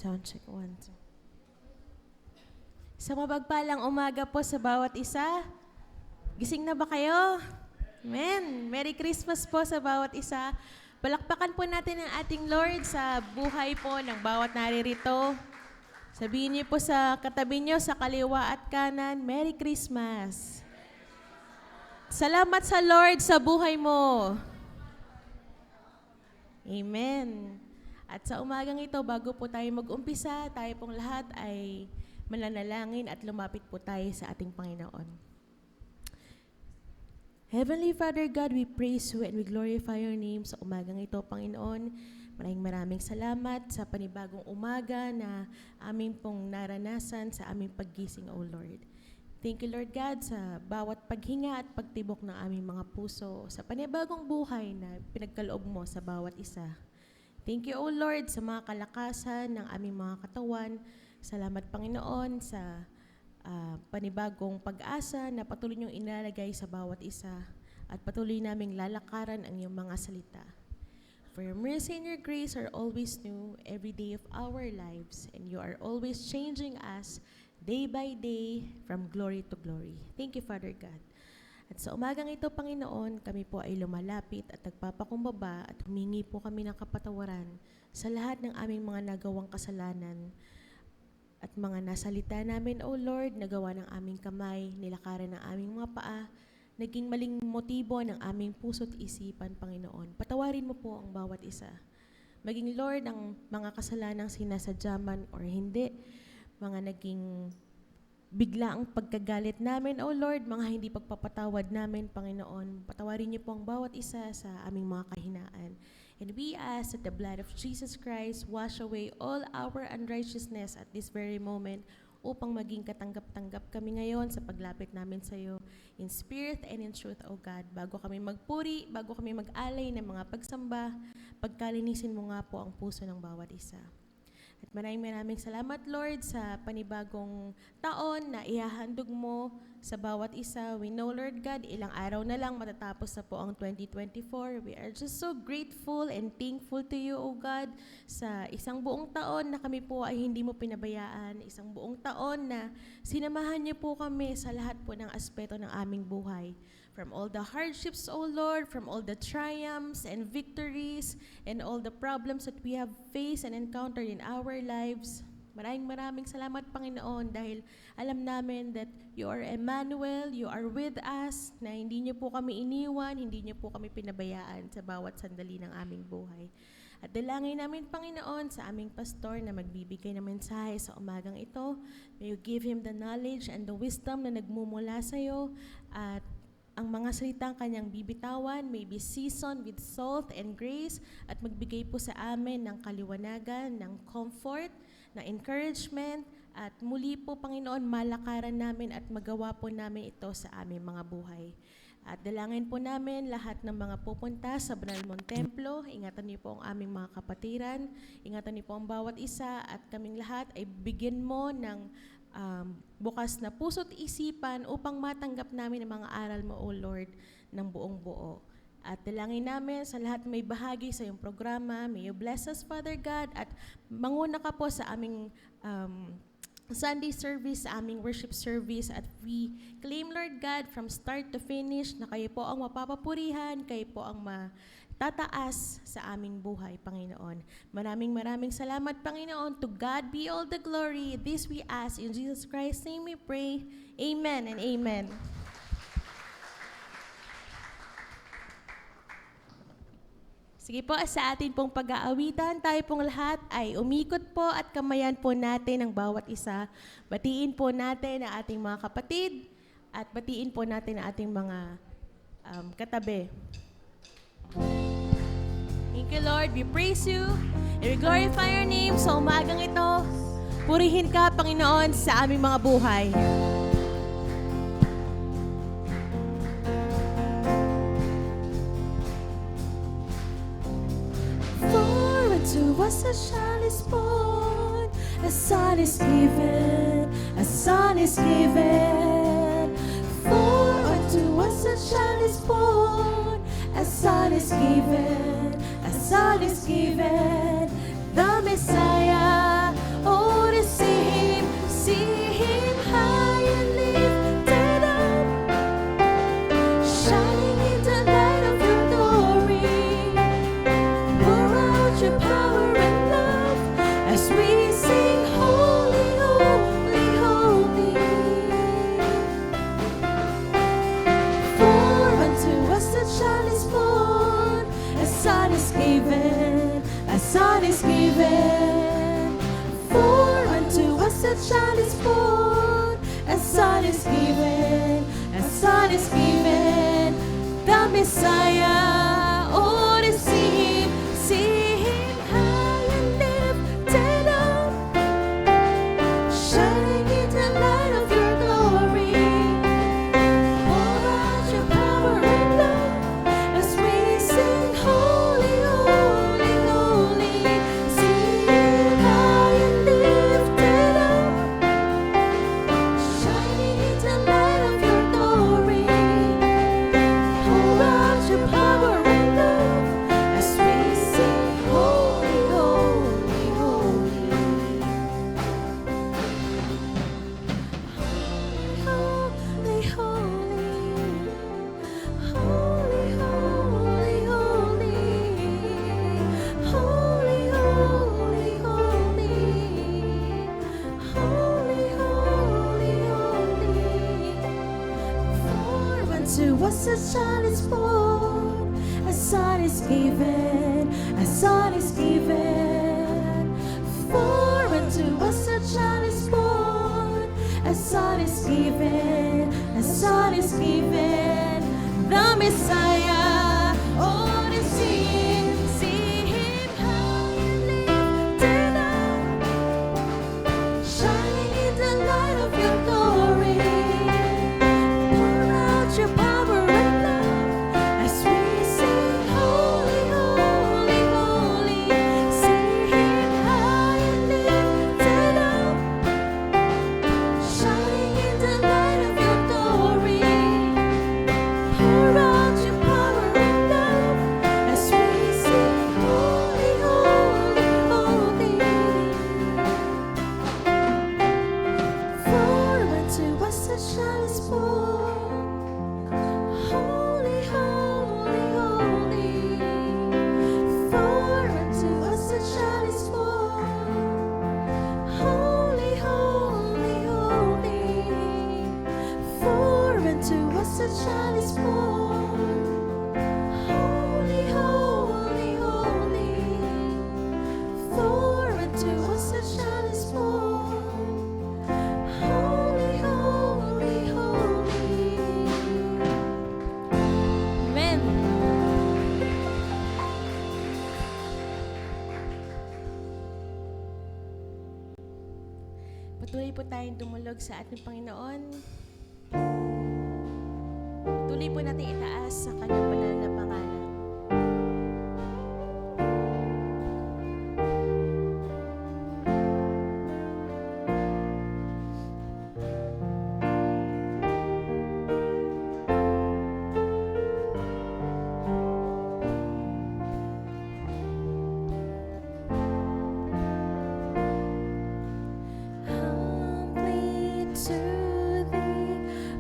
Sound check, 1, 2. Sa mapagpalang umaga po sa bawat isa. Gising na ba kayo? Amen. Merry Christmas po sa bawat isa. Palakpakan po natin ang ating Lord sa buhay po ng bawat naririto. Sabihin niyo po sa katabi niyo, sa kaliwa at kanan, Merry Christmas. Salamat sa Lord sa buhay mo. Amen. At sa umagang ito, bago po tayo mag-umpisa, tayo pong lahat ay mananalangin at lumapit po tayo sa ating Panginoon. Heavenly Father God, we praise you and we glorify your name sa umagang ito, Panginoon. Maraming salamat sa panibagong umaga na aming pong naranasan sa aming paggising, O Lord. Thank you, Lord God, sa bawat paghinga at pagtibok ng aming mga puso, sa panibagong buhay na pinagkaloob mo sa bawat isa. Thank you, O Lord, sa mga kalakasan ng aming mga katawan. Salamat, Panginoon, sa panibagong pag-asa na patuloy niyong inalagay sa bawat isa at patuloy naming lalakaran ang iyong mga salita. For your mercy and your grace are always new every day of our lives, and you are always changing us day by day from glory to glory. Thank you, Father God. At sa umagang ito, Panginoon, kami po ay lumalapit at nagpapakumbaba at humingi po kami ng kapatawaran sa lahat ng aming mga nagawang kasalanan at mga nasalita namin, O Lord, nagawa ng aming kamay, nilakaran ng aming mga paa, naging maling motibo ng aming puso't isipan, Panginoon. Patawarin mo po ang bawat isa. Maging, Lord, ang mga kasalanang sinasadya man or hindi, mga naging bigla ang pagkagalit namin, O Lord, mga hindi pagpapatawad namin, Panginoon. Patawarin niyo po ang bawat isa sa aming mga kahinaan. And we ask that the blood of Jesus Christ wash away all our unrighteousness at this very moment upang maging katanggap-tanggap kami ngayon sa paglapit namin sa iyo in spirit and in truth, O God. Bago kami magpuri, bago kami mag-alay ng mga pagsamba, pagkalinisin mo nga po ang puso ng bawat isa. At maraming salamat, Lord, sa panibagong taon na ihahandog mo sa bawat isa. We know, Lord God, ilang araw na lang matatapos na po ang 2024. We are just so grateful and thankful to you, O God, sa isang buong taon na kami po ay hindi mo pinabayaan. Isang buong taon na sinamahan niyo po kami sa lahat po ng aspeto ng aming buhay. From all the hardships, O Lord, from all the triumphs and victories, and all the problems that we have faced and encountered in our lives. Maraming salamat, Panginoon, dahil alam namin that you are Emmanuel, you are with us, na hindi niyo po kami iniwan, hindi niyo po kami pinabayaan sa bawat sandali ng aming buhay. At dalangin namin, Panginoon, sa aming pastor na magbibigay ng mensahe sa umagang ito. May you give him the knowledge and the wisdom na nagmumula sa iyo, at ang mga salitang kanyang bibitawan may be seasoned with salt and grace at magbigay po sa amin ng kaliwanagan, ng comfort, ng encouragement, at muli po, Panginoon, malakaran namin at magawa po namin ito sa aming mga buhay. At dalangin po namin lahat ng mga pupunta sa Banal mong Templo. Ingatan niyo po ang aming mga kapatiran, ingatan niyo po ang bawat isa, at kaming lahat ay bigyan mo ng bukas na puso't isipan upang matanggap namin ang mga aral mo, O Lord, ng buong buo. At dalangin namin sa lahat may bahagi sa iyong programa. May you bless us, Father God, at manguna ka po sa aming Sunday service, sa aming worship service, at we claim, Lord God, from start to finish, na kayo po ang mapapapurihan, kayo po ang tataas sa aming buhay, Panginoon. Maraming salamat, Panginoon. To God be all the glory. This we ask in Jesus Christ's name we pray. Amen and amen. Sige po, sa atin pong pag-aawitan, tayo pong lahat ay umikot po at kamayan po natin ang bawat isa. Batiin po natin ang ating mga kapatid at batiin po natin ang ating mga katabi. Thank you, Lord. We praise you and we glorify your name sa umagang ito. Purihin ka, Panginoon, sa aming mga buhay. For unto us a child is born, a son is given, a son is given. For unto us a child is born, a son is given, a son is given. The Messiah child is born, a son is given, a son is given, the Messiah. Oh, to see him high and lifted up, shining in the light of your glory. Pour out your power and love as we sing, holy, holy, holy. See him high and lifted up, shining in the light of your glory. Pour out your power and love as we sing, holy, holy, holy. Holy, holy, holy, holy, holy, holy, holy, holy, holy, holy. For unto us a child is born, a son is given, a son is given. For unto us a child is born, a son is given, a son is given, the Messiah. Oh, to see him high and lifted up, shining in the light of your glory. Pour out your power and love as we sing, holy, holy, holy. See him high and lifted up, shining in the light of your glory. Pour out your power and love as we sing, holy, holy, holy. For unto us a child is born, holy, holy, holy. For unto us a child is born, holy, holy, holy. For unto us a child is born, holy, holy, holy. For unto us a child is born, holy, holy, holy. Amen. Patuloy po tayong dumulog sa ating Panginoon. Patuloy po natin itaas sa kanyang banal na pangalan. Humbly to the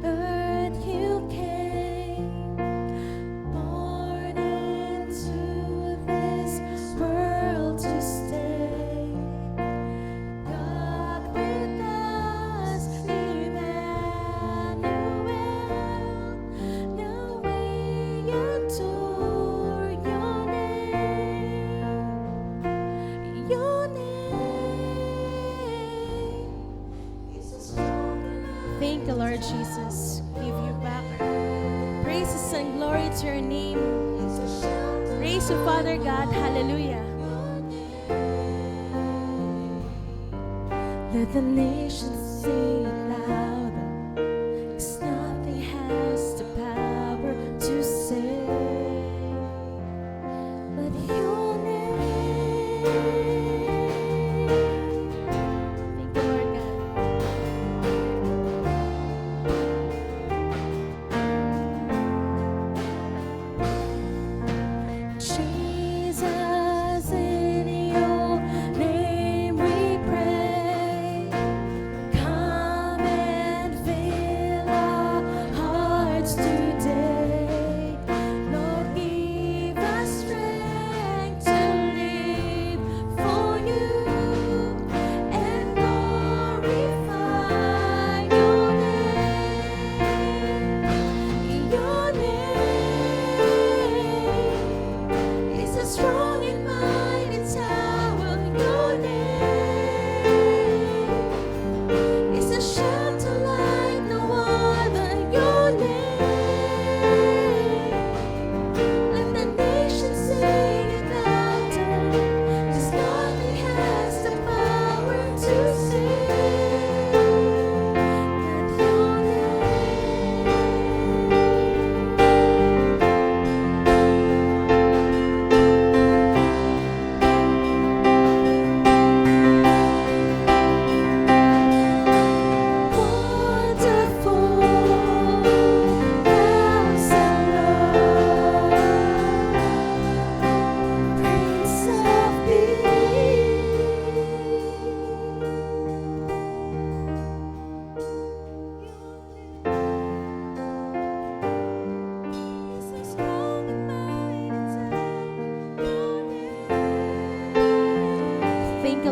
earth you came, born into this world to stay. God with us, Emmanuel. Now we adore your name. Your name is stronger. Thank you, Lord Jesus. Give you back our praises and glory to your name. Praise you, Father God. Hallelujah. Let the nations sing louder, 'cause nothing has the power to save but your name. Thank you, Lord God. Jesus, in your name we pray. Come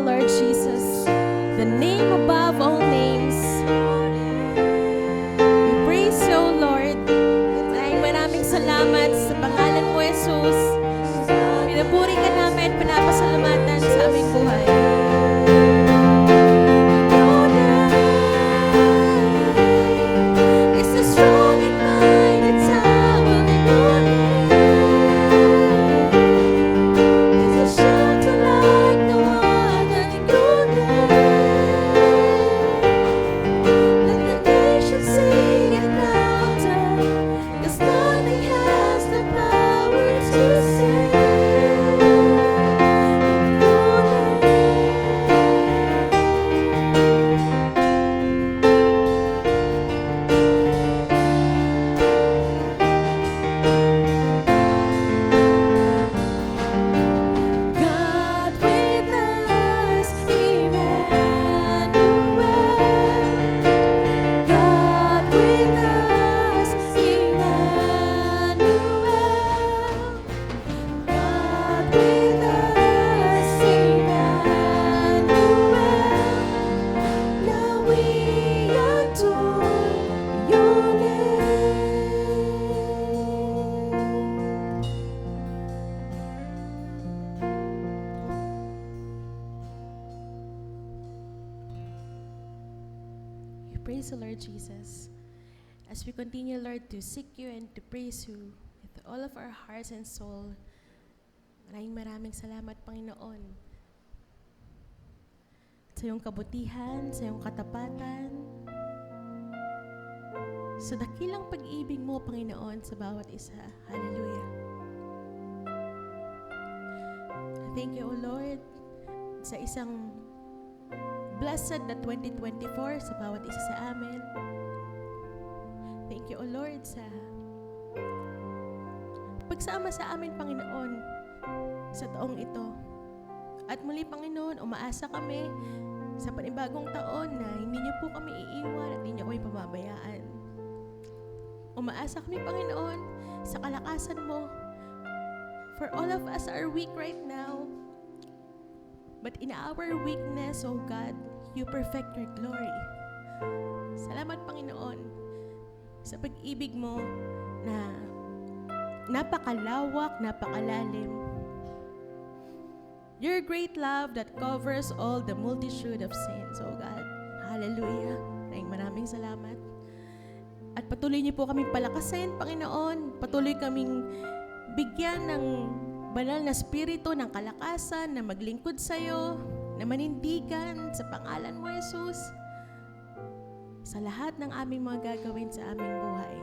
Lord Jesus, the name above all names. We praise you, O Lord. Maraming salamat sa pangalan mo, Jesus. Pinupuri ka namin, pinapasalamatan sa aming buhay. It's a strong and mighty tower. Your name is a shelter like no other. Your name, let the nations sing it louder, 'cause nothing has the power to save. Your God with us, Emmanuel. God with us, Emmanuel. God with us, Emmanuel. Now we adore your name. We praise the Lord Jesus. As we continue, Lord, to seek you and to praise you with all of our hearts and soul, maraming salamat, Panginoon, sa iyong kabutihan, sa iyong katapatan, sa dakilang pag-ibig mo, Panginoon, sa bawat isa. Hallelujah. Thank you, O Lord, sa isang blessed na 2024 sa bawat isa sa amin. Thank you, O Lord, sa pagsama sa amin, Panginoon, sa taong ito. At muli, Panginoon, umaasa kami sa panibagong taon na hindi niyo po kami iiwan at hindi niyo kami pamabayaan. Umaasa kami, Panginoon, sa kalakasan mo. For all of us are weak right now, but in our weakness, O God, you perfect your glory. Salamat, Panginoon, sa pag-ibig mo na napakalawak, napakalalim. Your great love that covers all the multitude of sins, O God. Hallelujah. Maraming salamat. At patuloy niyo po kaming palakasin, Panginoon. Patuloy kaming bigyan ng banal na spirito ng kalakasan na maglingkod sa iyo, na manindigan sa pangalan mo, Jesus, sa lahat ng aming mga gagawin sa aming buhay.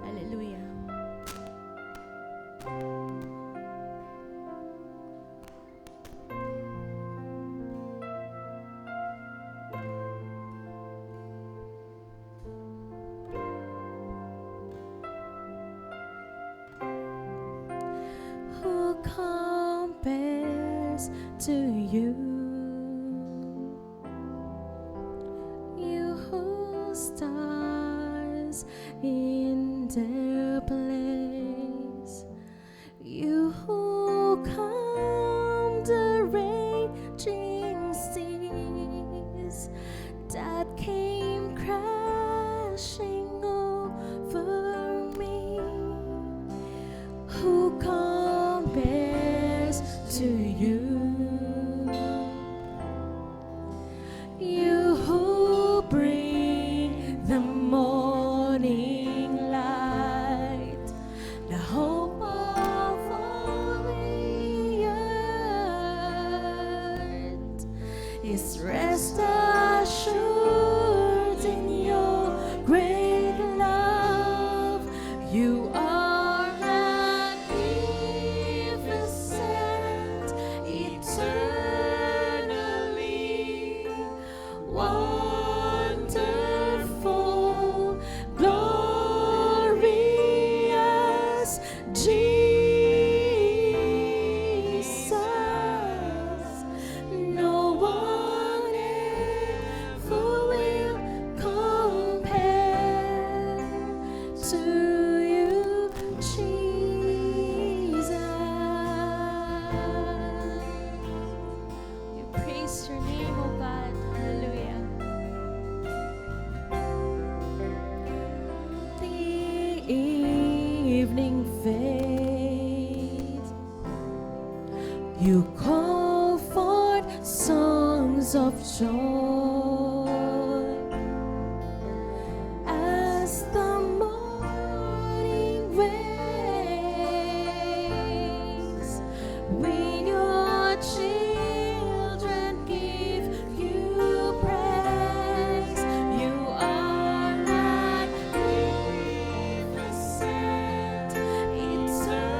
Hallelujah. Who compares to you? You who stars in their place, you who calm the raging seas that came crashing over me. Who compares to you? You who bring the morning light, the hope of all the earth, is rest assured in your great love. You are magnificent. evening fades, you call forth songs of joy as the morning rains. When your children give you praise, you are magnificent eternally.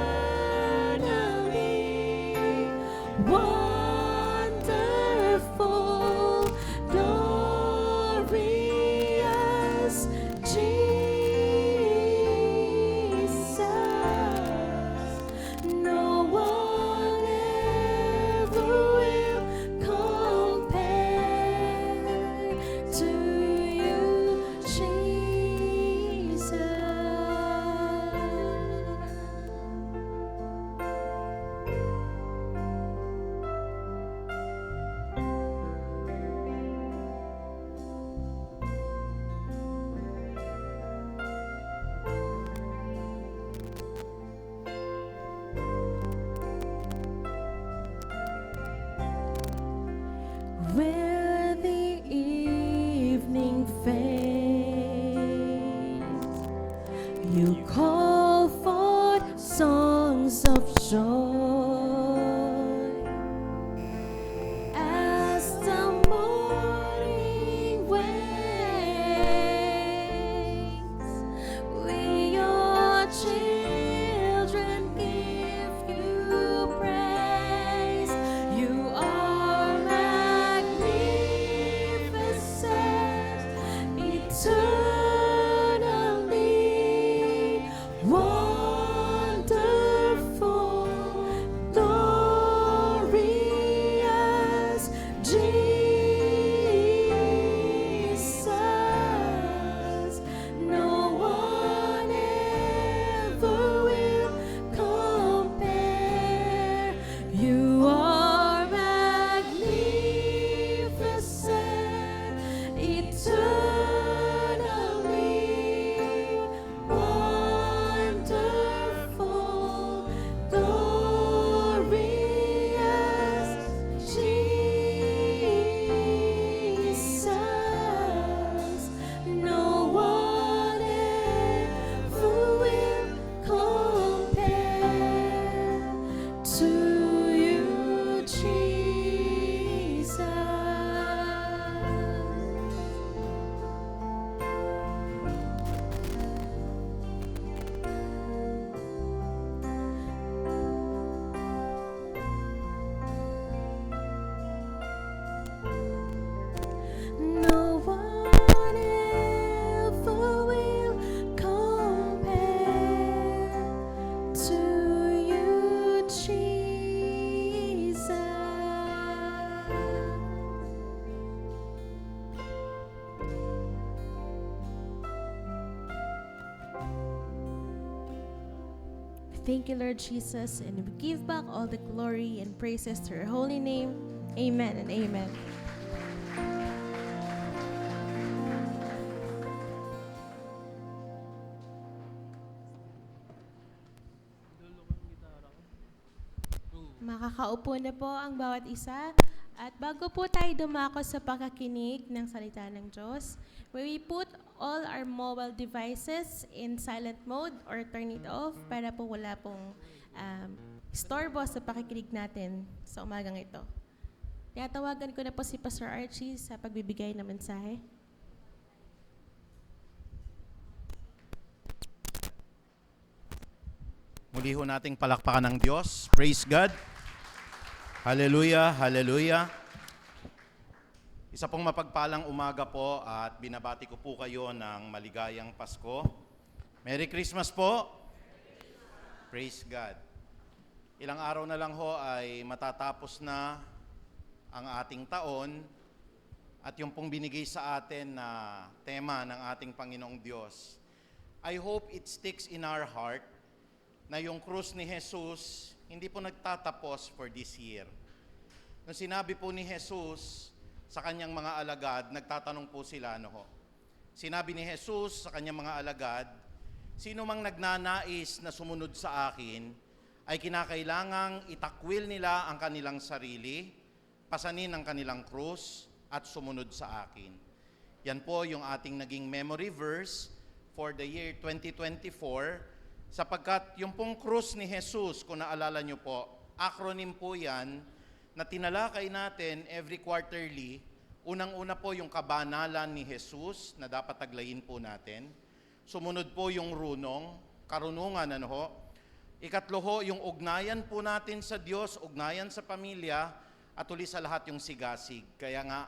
Wonderful, glorious Jesus. No one ever will compare to you, Jesus. Where the evening fades, you call forth songs of joy as the morning waits. We, your children, give you praise. You are magnificent eternally. Wonderful, glorious Jesus. No one ever will compare. You are magnificent eternally. Wonderful, glorious Jesus. No one ever will compare to you, Jesus. No one ever will compare to you, Jesus. Thank you, Lord Jesus, and we give back all the glory and praises to your holy name. Amen and amen. Makakaupo na po ang bawat isa. At bago po tayo dumako sa pakakinig ng salita ng Diyos, we put all our mobile devices in silent mode or turn it off para po wala pong istorbo sa pakikinig natin sa umagang ito. Tinatawagan ko na po si Pastor Archie sa pagbibigay ng mensahe. Muli ho nating palakpakan ng Diyos. Praise God. Hallelujah, hallelujah. Isa pong mapagpalang umaga po at binabati ko po kayo ng maligayang Pasko. Merry Christmas po. Praise God. Ilang araw na lang ho ay matatapos na ang ating taon at yung pong binigay sa atin na tema ng ating Panginoong Diyos. I hope it sticks in our heart na yung krus ni Jesus hindi po nagtatapos for this year. Nung sinabi po ni Jesus sa kanyang mga alagad, nagtatanong po sila, ano ho? Sinabi ni Jesus sa kanyang mga alagad, sino mang nagnanais na sumunod sa akin, ay kinakailangang itakwil nila ang kanilang sarili, pasanin ang kanilang krus, at sumunod sa akin. Yan po yung ating naging memory verse for the year 2024, sapagkat yung pong krus ni Jesus, kung naalala nyo po, acronym po yan, na tinalakay natin every quarterly. Unang-una po yung kabanalan ni Jesus na dapat taglayin po natin. Sumunod po yung runong, karunungan, ano ho. Ikatlo ho, yung ugnayan po natin sa Diyos, ugnayan sa pamilya, at uli sa lahat yung sigasig. Kaya nga,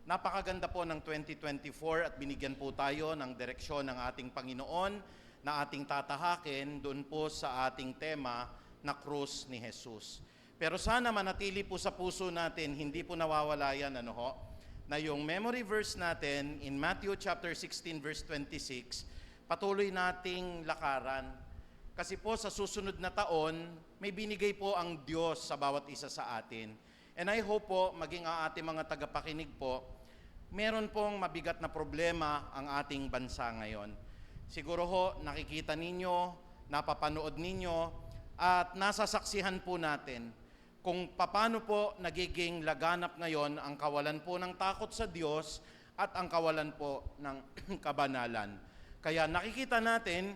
napakaganda po ng 2024 at binigyan po tayo ng direksyon ng ating Panginoon na ating tatahakin doon po sa ating tema na krus ni Jesus. Pero sana manatili po sa puso natin, hindi po nawawala yan, ano ho, na yung memory verse natin in Matthew chapter 16 verse 26, patuloy nating lakaran. Kasi po sa susunod na taon, may binigay po ang Diyos sa bawat isa sa atin. And I hope po, maging ang ating mga tagapakinig po, meron pong mabigat na problema ang ating bansa ngayon. Siguro ho, nakikita ninyo, napapanood ninyo, at nasasaksihan po natin kung paano po nagiging laganap ngayon ang kawalan po ng takot sa Diyos at ang kawalan po ng kabanalan. Kaya nakikita natin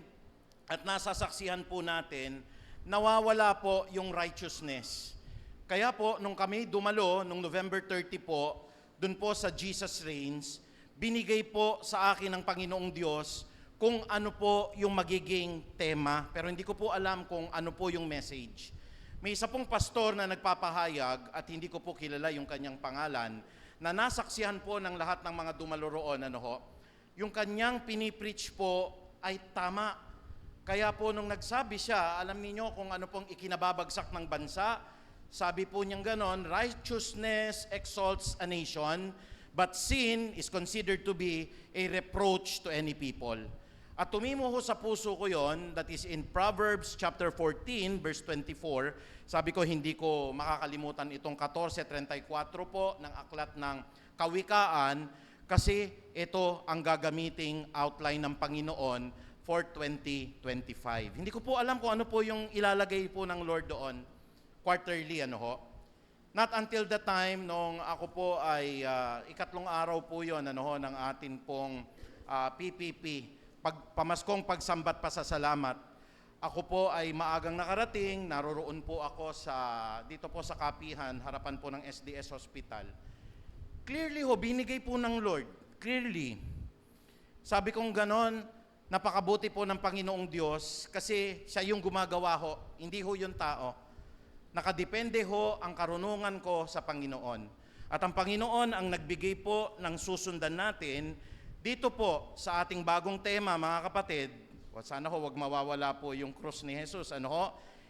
at nasasaksihan po natin, nawawala po yung righteousness. Kaya po, nung kami dumalo, nung November 30 po, dun po sa Jesus Reigns, binigay po sa akin ng Panginoong Diyos kung ano po yung magiging tema, pero hindi ko po alam kung ano po yung message. May isa pong pastor na nagpapahayag, at hindi ko po kilala yung kanyang pangalan, na nasaksihan po ng lahat ng mga dumalo roon, ano ho, yung kanyang pinipreach po ay tama. Kaya po nung nagsabi siya, alam niyo kung ano pong ikinababagsak ng bansa, sabi po niyang ganon, righteousness exalts a nation, but sin is considered to be a reproach to any people. At tumimo ho sa puso ko yon, that is in Proverbs chapter 14, verse 24. Sabi ko, hindi ko makakalimutan itong 14:34 po ng aklat ng Kawikaan, kasi ito ang gagamiting outline ng Panginoon for 2025. Hindi ko po alam kung ano po yung ilalagay po ng Lord doon, quarterly, ano ho. Not until the time nung ako po ay ikatlong araw po yon, ano ho, ng atin pong PPP, pamaskong pagsambat pa sa salamat. Ako po ay maagang nakarating, naroroon po ako dito po sa Kapihan, harapan po ng SDS Hospital. Clearly ho, binigay po ng Lord, clearly. Sabi kong ganon, napakabuti po ng Panginoong Diyos kasi siya yung gumagawa ho, hindi ho yung tao. Nakadepende ho ang karunungan ko sa Panginoon. At ang Panginoon ang nagbigay po ng susundan natin dito po sa ating bagong tema, mga kapatid. Sana ho, wag mawawala po yung krus ni Jesus. Ano ho?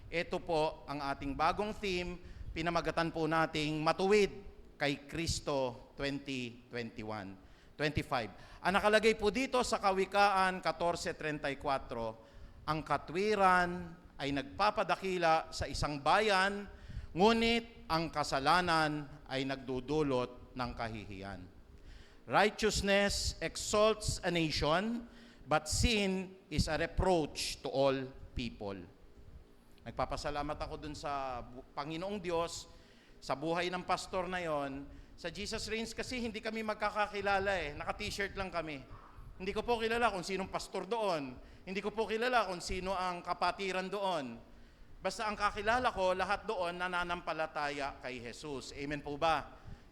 Ito po ang ating bagong theme, pinamagatan po nating matuwid kay Kristo 2025. Ang nakalagay po dito sa Kawikaan 14:34, ang katwiran ay nagpapadakila sa isang bayan, ngunit ang kasalanan ay nagdudulot ng kahihiyan. Righteousness exalts a nation, but sin is a reproach to all people. Nagpapasalamat ako dun sa Panginoong Diyos, sa buhay ng pastor na yon. Sa Jesus Reigns kasi hindi kami magkakakilala naka-t-shirt lang kami. Hindi ko po kilala kung sinong pastor doon. Hindi ko po kilala kung sino ang kapatiran doon. Basta ang kakilala ko, lahat doon nananampalataya kay Jesus. Amen po ba?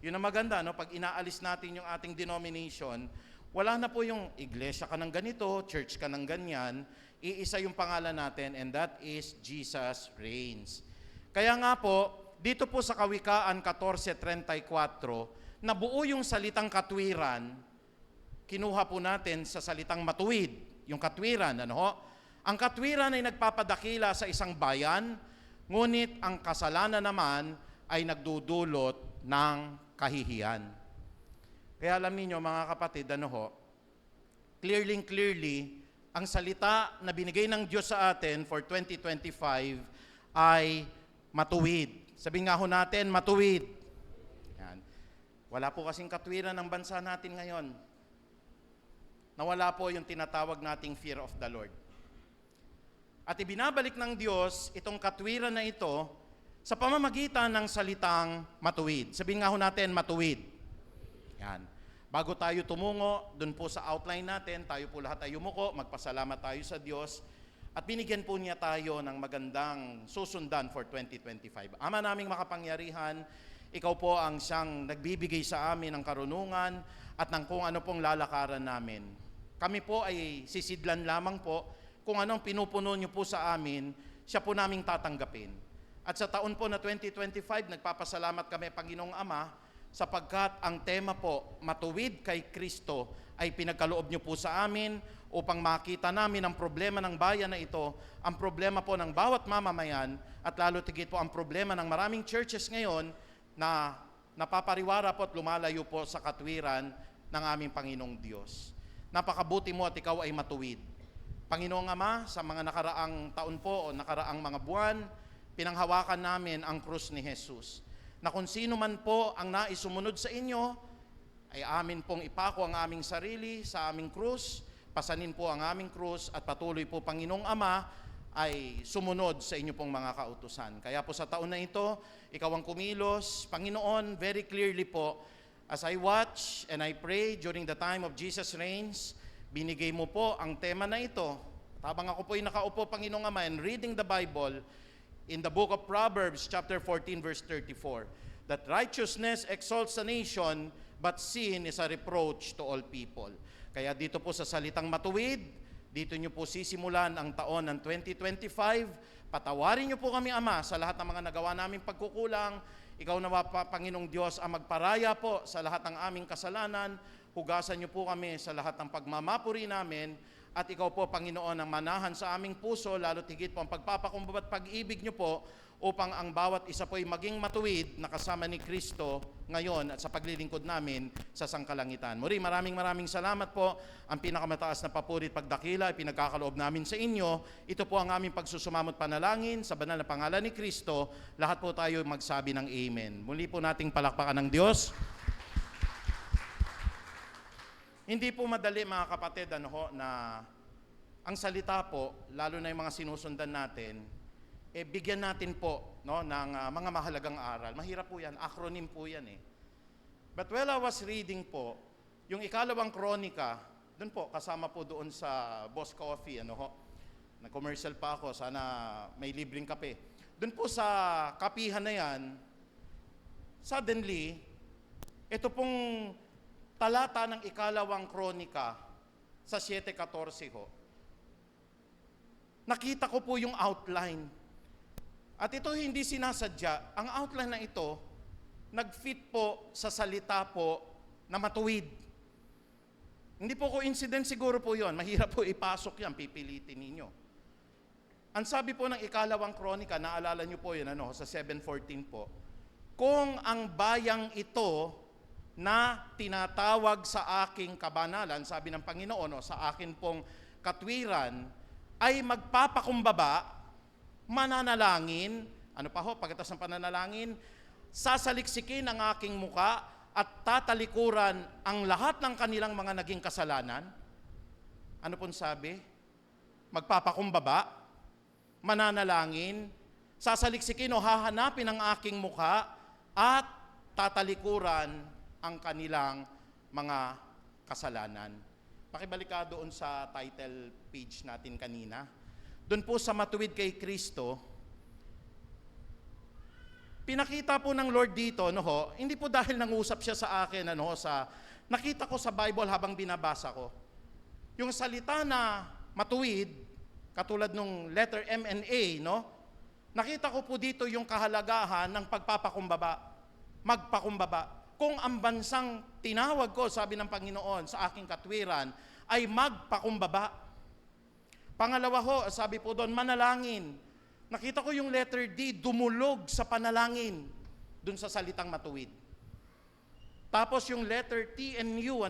Yun ang maganda, no? Pag inaalis natin yung ating denomination, wala na po yung iglesia ka ng ganito, church ka ng ganyan, iisa yung pangalan natin, and that is Jesus Reigns. Kaya nga po, dito po sa Kawikaan 14:34, nabuo yung salitang katwiran, kinuha po natin sa salitang matuwid, yung katwiran, ano ho? Ang katwiran ay nagpapadakila sa isang bayan, ngunit ang kasalanan naman ay nagdudulot ng kahihiyan. Kaya alam niyo mga kapatid, ano ho, clearly, ang salita na binigay ng Diyos sa atin for 2025 ay matuwid. Sabihin nga ho natin, matuwid. Yan. Wala po kasing katwiran ng bansa natin ngayon. Nawala po yung tinatawag nating fear of the Lord. At ibinabalik ng Diyos itong katwiran na ito sa pamamagitan ng salitang matuwid. Sabihin nga ho natin, matuwid. Yan. Bago tayo tumungo, dun po sa outline natin, tayo po lahat ay yumuko, magpasalamat tayo sa Diyos, at binigyan po niya tayo ng magandang susundan for 2025. Ama naming makapangyarihan, ikaw po ang siyang nagbibigay sa amin ng karunungan at ng kung ano pong lalakaran namin. Kami po ay sisidlan lamang po kung anong pinupuno niyo po sa amin, siya po naming tatanggapin. At sa taon po na 2025, nagpapasalamat kami, Panginoong Ama, sapagkat ang tema po, matuwid kay Kristo, ay pinagkaloob niyo po sa amin upang makita namin ang problema ng bayan na ito, ang problema po ng bawat mamamayan, at lalo tigit po ang problema ng maraming churches ngayon na napapariwara po at lumalayo po sa katwiran ng aming Panginoong Diyos. Napakabuti mo at ikaw ay matuwid. Panginoong Ama, sa mga nakaraang taon po o nakaraang mga buwan, pinanghawakan namin ang krus ni Jesus. Na kung sino man po ang naisumunod sa inyo, ay amin pong ipako ang aming sarili sa aming krus, pasanin po ang aming krus, at patuloy po, Panginoong Ama, ay sumunod sa inyo pong mga kautusan. Kaya po sa taon na ito, ikaw ang kumilos, Panginoon, very clearly po, as I watch and I pray during the time of Jesus reigns, binigay mo po ang tema na ito. Habang ako po ay nakaupo, Panginoong Ama, and reading the Bible, in the book of Proverbs, chapter 14, verse 34, that righteousness exalts a nation, but sin is a reproach to all people. Kaya dito po sa salitang matuwid, dito nyo po sisimulan ang taon ng 2025. Patawarin nyo po kami, Ama, sa lahat ng mga nagawa naming pagkukulang. Ikaw nawa, Panginoong Diyos, ang magparaya po sa lahat ng aming kasalanan. Hugasan nyo po kami sa lahat ng pagmamapuri namin. At ikaw po, Panginoon, ang manahan sa aming puso, lalo tigit po ang pagpapakumbaba at pag-ibig nyo po, upang ang bawat isa po ay maging matuwid na kasama ni Kristo ngayon at sa paglilingkod namin sa sangkalangitan. Muli, maraming salamat po. Ang pinakamataas na papuri at pagdakila ay pinagkakaloob namin sa inyo. Ito po ang aming pagsusumamot panalangin sa banal na pangalan ni Kristo. Lahat po tayo magsabi ng Amen. Muli po nating palakpakan ng Diyos. Hindi po madali, mga kapatid, na ang salita po, lalo na yung mga sinusundan natin, bigyan natin po ng mga mahalagang aral. Mahirap po yan, acronym po yan eh. But while I was reading po, yung ikalawang kronika, doon po, kasama po doon sa Boss Coffee, nag-commercial pa ako, sana may libreng kape. Doon po sa kapihan na yan, suddenly, ito pong talata ng ikalawang kronika sa 7:14 ho. Nakita ko po yung outline. At ito hindi sinasadya. Ang outline na ito, nag-fit po sa salita po na matuwid. Hindi po coincidence siguro po yon. Mahirap po ipasok yan, pipilitin ninyo. Ang sabi po ng ikalawang kronika, naalala nyo po yun, sa 7:14 po, kung ang bayang ito na tinatawag sa aking kabanalan, sabi ng Panginoon, sa akin pong katwiran, ay magpapakumbaba, mananalangin, pagkatapos ng pananalangin, sasaliksikin ang aking muka at tatalikuran ang lahat ng kanilang mga naging kasalanan. Ano pong sabi? Magpapakumbaba, mananalangin, sasaliksikin o hahanapin ang aking muka at tatalikuran ang kanilang mga kasalanan. Pakibalik ka doon sa title page natin kanina. Doon po sa matuwid kay Kristo, pinakita po ng Lord dito, hindi po dahil nangusap siya sa akin, nakita ko sa Bible habang binabasa ko. Yung salita na matuwid, katulad nung letter M and A, nakita ko po dito yung kahalagahan ng pagpapakumbaba, magpakumbaba. Kung ang bansang tinawag ko, sabi ng Panginoon, sa aking katwiran, ay magpakumbaba. Pangalawa ho, sabi po doon, manalangin. Nakita ko yung letter D, dumulog sa panalangin, doon sa salitang matuwid. Tapos yung letter T and U,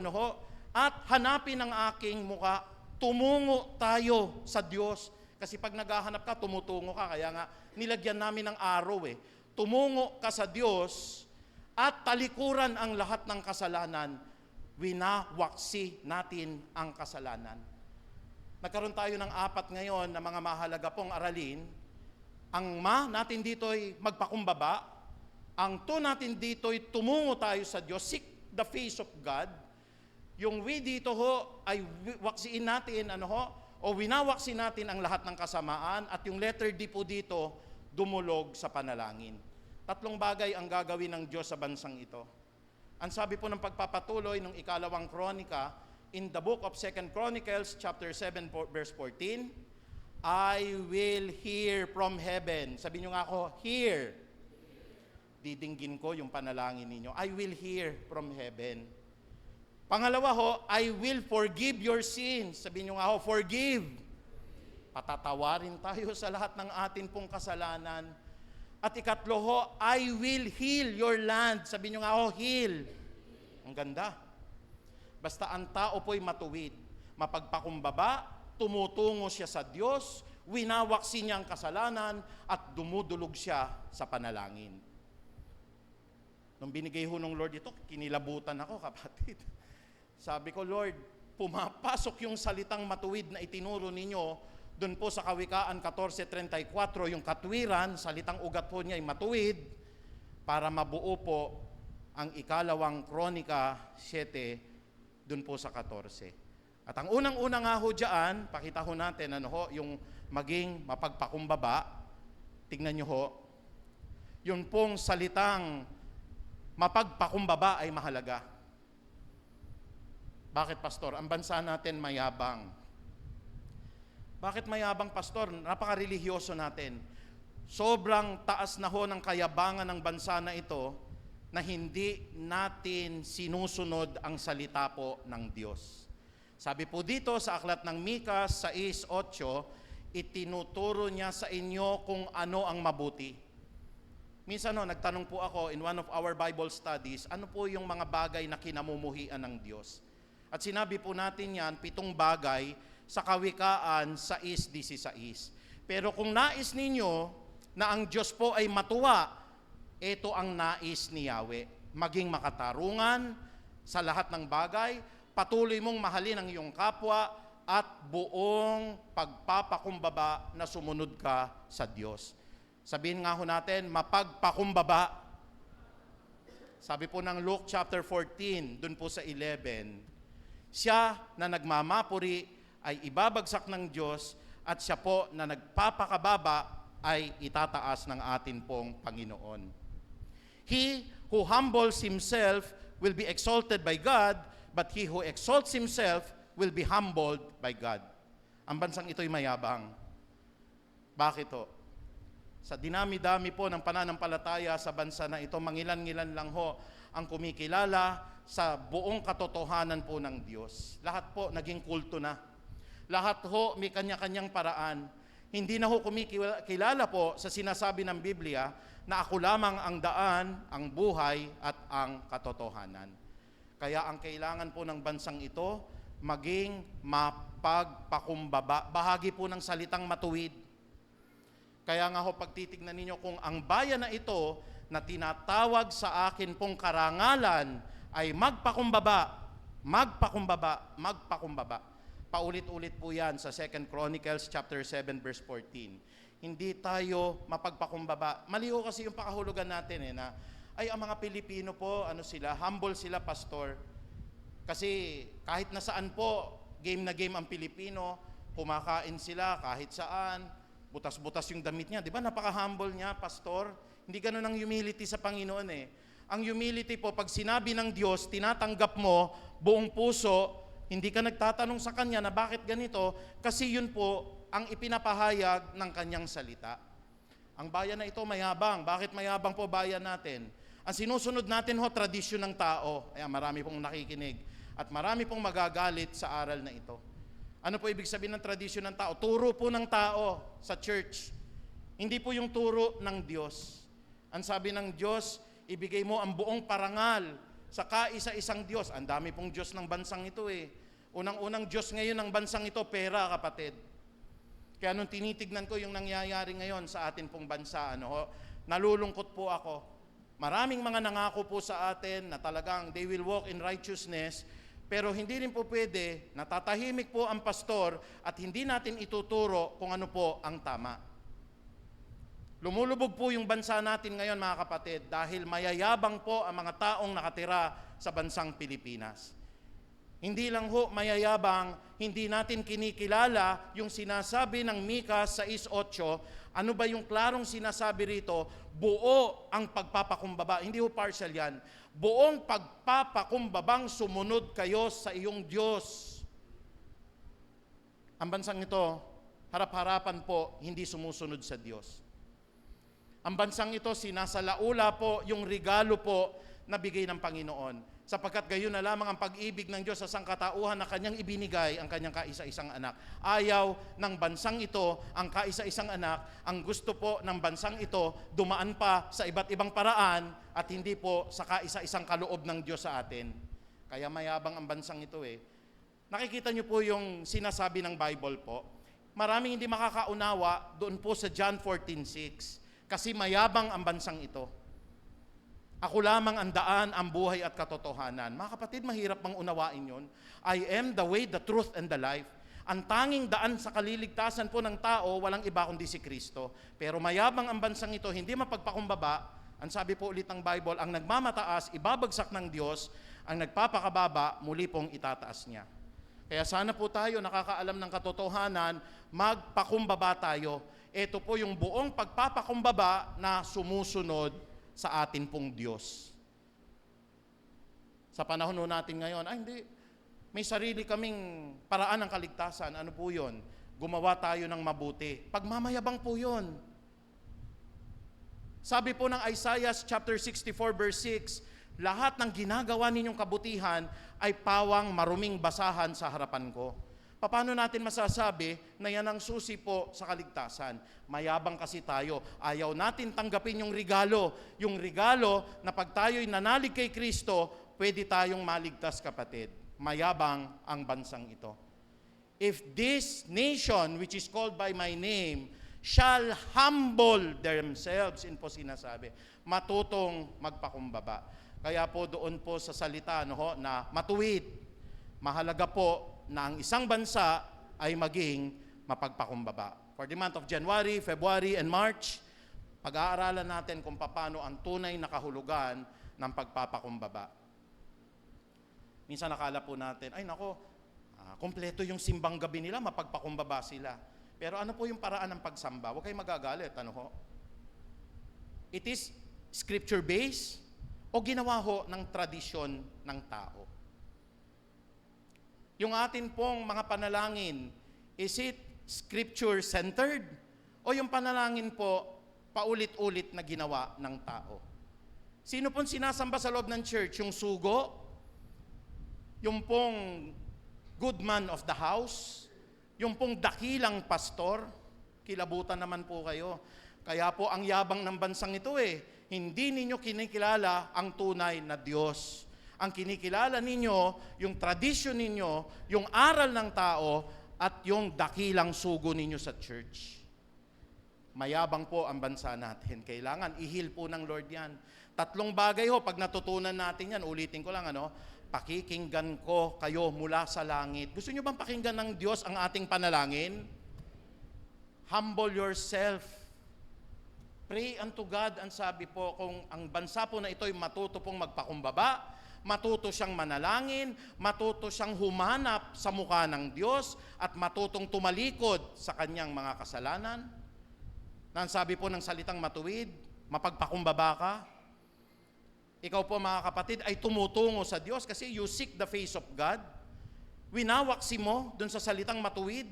at hanapin ang aking muka, tumungo tayo sa Diyos. Kasi pag naghahanap ka, tumutungo ka. Kaya nga, nilagyan namin ng arrow eh. Tumungo ka sa Diyos at talikuran ang lahat ng kasalanan. Winawaksi natin ang kasalanan. Nagkaroon tayo ng 4 ngayon na mga mahalaga pong aralin. Ang ma natin dito ay magpakumbaba. Ang to natin dito ay tumungo tayo sa Diyos, seek the face of God. Yung we dito ho ay waksiin natin, o winawaksin natin ang lahat ng kasamaan. At yung letter D po dito, dumulog sa panalangin. 3 bagay ang gagawin ng Diyos sa bansang ito. Ang sabi po ng pagpapatuloy ng 2 Kronika, in the book of 2 Chronicles, chapter 7, verse 14, I will hear from heaven. Sabi nyo nga ako, hear. Didinggin ko yung panalangin ninyo. I will hear from heaven. Pangalawa ho, I will forgive your sins. Sabi nyo nga ho, forgive. Patatawarin tayo sa lahat ng atin pong kasalanan. At ikatlo ho, I will heal your land. Sabi nyo nga ho, heal. Ang ganda. Basta ang tao po'y matuwid, mapagpakumbaba, tumutungo siya sa Diyos, winawaksin niya ang kasalanan, at dumudulog siya sa panalangin. Nung binigay ho ng Lord ito, kinilabutan ako, kapatid. Sabi ko, Lord, pumapasok yung salitang matuwid na itinuro ninyo, doon po sa Kawikaan 14:34, yung katwiran, salitang ugat po niya ay matuwid, para mabuo po ang 2 Kronika 7, doon po sa 14. At ang unang-una nga ho dyan, pakita ho natin, yung maging mapagpakumbaba. Tingnan nyo ho, yun pong salitang mapagpakumbaba ay mahalaga. Bakit, Pastor? Ang bansa natin mayabang. Bakit mayabang, Pastor? Napaka-religyoso natin. Sobrang taas na ho ng kayabangan ng bansa na ito, na hindi natin sinusunod ang salita po ng Diyos. Sabi po dito sa aklat ng Mika 6:8, itinuturo niya sa inyo kung ano ang mabuti. Minsan nagtanong po ako in one of our Bible studies, ano po yung mga bagay na kinamumuhian ng Diyos? At sinabi po natin yan, 7 bagay sa Kawikaan 6:16. Pero kung nais ninyo na ang Diyos po ay matuwa, ito ang nais ni Yahweh, maging makatarungan sa lahat ng bagay, patuloy mong mahalin ang iyong kapwa, at buong pagpapakumbaba na sumunod ka sa Diyos. Sabihin nga ho natin, mapagpakumbaba. Sabi po ng Luke chapter 14, dun po sa 11, siya na nagmamapuri ay ibabagsak ng Diyos, at siya po na nagpapakababa ay itataas ng atin pong Panginoon. He who humbles himself will be exalted by God, but he who exalts himself will be humbled by God. Ang bansang ito'y mayabang. Bakit ho? Sa dinami-dami po ng pananampalataya sa bansa na ito, mangilan-ngilan lang ho ang kumikilala sa buong katotohanan po ng Diyos. Lahat po naging kulto na. Lahat ho may kanya-kanyang paraan. Hindi na ho kumikilala po sa sinasabi ng Biblia na ako lamang ang daan, ang buhay, at ang katotohanan. Kaya ang kailangan po ng bansang ito, maging mapagpakumbaba. Bahagi po ng salitang matuwid. Kaya nga ho, pagtitignan ninyo kung ang bayan na ito na tinatawag sa akin pong karangalan ay magpakumbaba, magpakumbaba, magpakumbaba. Paulit-ulit po yan sa 2 Chronicles chapter 7 verse 14. Hindi tayo mapagpakumbaba. Maliho kasi yung pakahulugan natin na ay ang mga Pilipino po, humble sila, Pastor. Kasi kahit nasaan po, game na game ang Pilipino, kumakain sila kahit saan, butas-butas yung damit niya. Di ba napaka-humble niya, Pastor? Hindi ganun ang humility sa Panginoon Ang humility po, pag sinabi ng Diyos, tinatanggap mo buong puso, hindi ka nagtatanong sa Kanya na bakit ganito, kasi yun po ang ipinapahayag ng Kanyang salita. Ang bayan na ito mayabang. Bakit mayabang po bayan natin? Ang sinusunod natin tradisyon ng tao. Kaya marami pong nakikinig at marami pong magagalit sa aral na ito. Ano po ibig sabihin ng tradisyon ng tao? Turo po ng tao sa church. Hindi po yung turo ng Diyos. Ang sabi ng Diyos, ibigay mo ang buong parangal sa kaisa-isang Diyos. Ang dami pong Diyos ng bansang ito Unang-unang Diyos ngayon ng bansang ito, pera, kapatid. Kaya nung tinitignan ko yung nangyayari ngayon sa atin pong bansa, nalulungkot po ako. Maraming mga nangako po sa atin na talagang they will walk in righteousness, Pero hindi rin po pwede na tatahimik po ang pastor at hindi natin ituturo kung ano po ang tama. Lumulubog po yung bansa natin ngayon, mga kapatid, dahil mayayabang po ang mga taong nakatira sa bansang Pilipinas. Hindi lang ho mayayabang, hindi natin kinikilala yung sinasabi ng Mika 6:8. Ano ba yung klarong sinasabi rito? Buo ang pagpapakumbaba. Hindi ho partial yan. Buong pagpapakumbabang sumunod kayo sa iyong Diyos. Ang bansang ito, harap-harapan po, hindi sumusunod sa Diyos. Ang bansang ito, sinasalaula po yung regalo po na bigay ng Panginoon. Sapagkat gayon na lamang ang pag-ibig ng Diyos sa sangkatauhan na kanyang ibinigay ang kanyang kaisa-isang anak. Ayaw ng bansang ito ang kaisa-isang anak. Ang gusto po ng bansang ito, dumaan pa sa iba't ibang paraan at hindi po sa kaisa-isang kaloob ng Diyos sa atin. Kaya mayabang ang bansang ito eh. Nakikita niyo po yung sinasabi ng Bible po. Maraming hindi makakaunawa doon po sa John 14:6. Kasi mayabang ang bansang ito. Ako lamang ang daan, ang buhay at katotohanan. Mga kapatid, mahirap bang unawain yun? I am the way, the truth, and the life. Ang tanging daan sa kaliligtasan po ng tao, walang iba kundi si Kristo. Pero mayabang ang bansang ito, hindi mapagpakumbaba. Ang sabi po ulit ng Bible, ang nagmamataas, ibabagsak ng Diyos. Ang nagpapakababa, muli pong itataas niya. Kaya sana po tayo, nakakaalam ng katotohanan, magpakumbaba tayo. Ito po yung buong pagpapakumbaba na sumusunod sa atin pong Diyos. Sa panahon natin ngayon, hindi, may sarili kaming paraan ng kaligtasan. Ano po yun? Gumawa tayo ng mabuti. Pagmamayabang po yun. Sabi po ng Isaiah chapter 64 verse 6, lahat ng ginagawa ninyong kabutihan ay pawang maruming basahan sa harapan ko. Paano natin masasabi na yan ang susi po sa kaligtasan? Mayabang kasi tayo. Ayaw natin tanggapin yung regalo. Yung regalo na pag tayo'y nanalig kay Kristo, pwede tayong maligtas, kapatid. Mayabang ang bansang ito. If this nation, which is called by my name, shall humble themselves, in po sinasabi, matutong magpakumbaba. Kaya po doon po sa salita na matuwid, mahalaga po na ang isang bansa ay maging mapagpakumbaba. For the month of January, February, and March, pag-aaralan natin kung paano ang tunay na kahulugan ng pagpapakumbaba. Minsan nakala po natin, kompleto yung simbang gabi nila, mapagpakumbaba sila. Pero ano po yung paraan ng pagsamba? Huwag kayong magagalit, It is scripture-based o ginawa ho ng tradisyon ng tao? Yung atin pong mga panalangin, is it scripture-centered? O yung panalangin po, paulit-ulit na ginawa ng tao? Sino pong sinasamba sa loob ng church? Yung sugo? Yung pong good man of the house? Yung pong dakilang pastor? Kilabutan naman po kayo. Kaya po ang yabang ng bansang ito hindi ninyo kinikilala ang tunay na Diyos. Ang kinikilala ninyo, yung tradisyon ninyo, yung aral ng tao, at yung dakilang sugo ninyo sa church. Mayabang po ang bansa natin. Kailangan i-heal po ng Lord yan. 3 bagay pag natutunan natin yan, ulitin ko lang, pakikinggan ko kayo mula sa langit. Gusto nyo bang pakinggan ng Diyos ang ating panalangin? Humble yourself. Pray unto God, ang sabi po, kung ang bansa po na ito'y matuto pong magpakumbaba, matuto siyang manalangin, matuto siyang humanap sa mukha ng Diyos, at matutong tumalikod sa kanyang mga kasalanan. Nang sabi po ng salitang matuwid, mapagpakumbaba ka. Ikaw po, mga kapatid, ay tumutungo sa Diyos kasi you seek the face of God. Winawaksi mo dun sa salitang matuwid.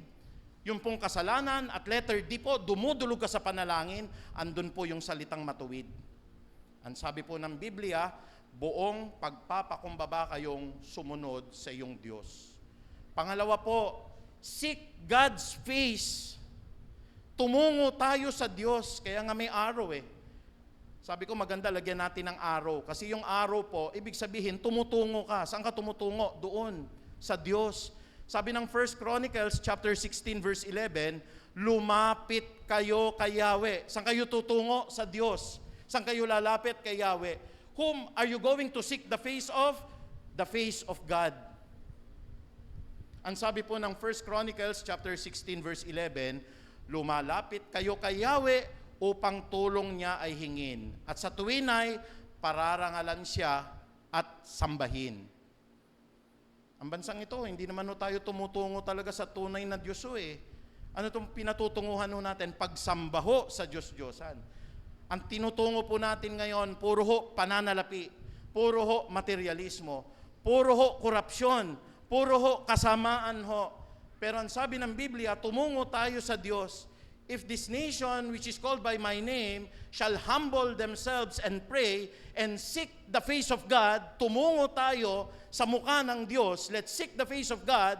Yung pong kasalanan at letter D po, dumudulog ka sa panalangin, andun po yung salitang matuwid. Ang sabi po ng Biblia, buong pagpapakumbaba kayong sumunod sa iyong Diyos. Pangalawa po, seek God's face. Tumungo tayo sa Diyos, kaya nga may araw Sabi ko maganda lagyan natin ng araw, kasi yung araw po, ibig sabihin tumutungo ka. Saan ka tumutungo? Doon, sa Diyos. Sabi ng 1 Chronicles chapter 16 verse 11, lumapit kayo kay Yahweh. Saan kayo tutungo? Sa Diyos. Saan kayo lalapit? Kay Yahweh. Whom are you going to seek the face of? The face of God. Ang sabi po ng 1 Chronicles chapter 16 verse 11, lumalapit kayo kay Yahweh upang tulong niya ay hingin. At sa tuwin ay pararangalan siya at sambahin. Ang bansang ito, hindi naman tayo tumutungo talaga sa tunay na Diyos eh. Ano itong pinatutunguhan natin? Pagsambaho sa Diyos-Diyosan. Ang tinutungo po natin ngayon, puro ho pananalapi, puro ho materialismo, puro ho korupsyon, puro ho kasamaan ho. Pero ang sabi ng Biblia, tumungo tayo sa Diyos. If this nation which is called by my name shall humble themselves and pray and seek the face of God, tumungo tayo sa mukha ng Diyos. Let's seek the face of God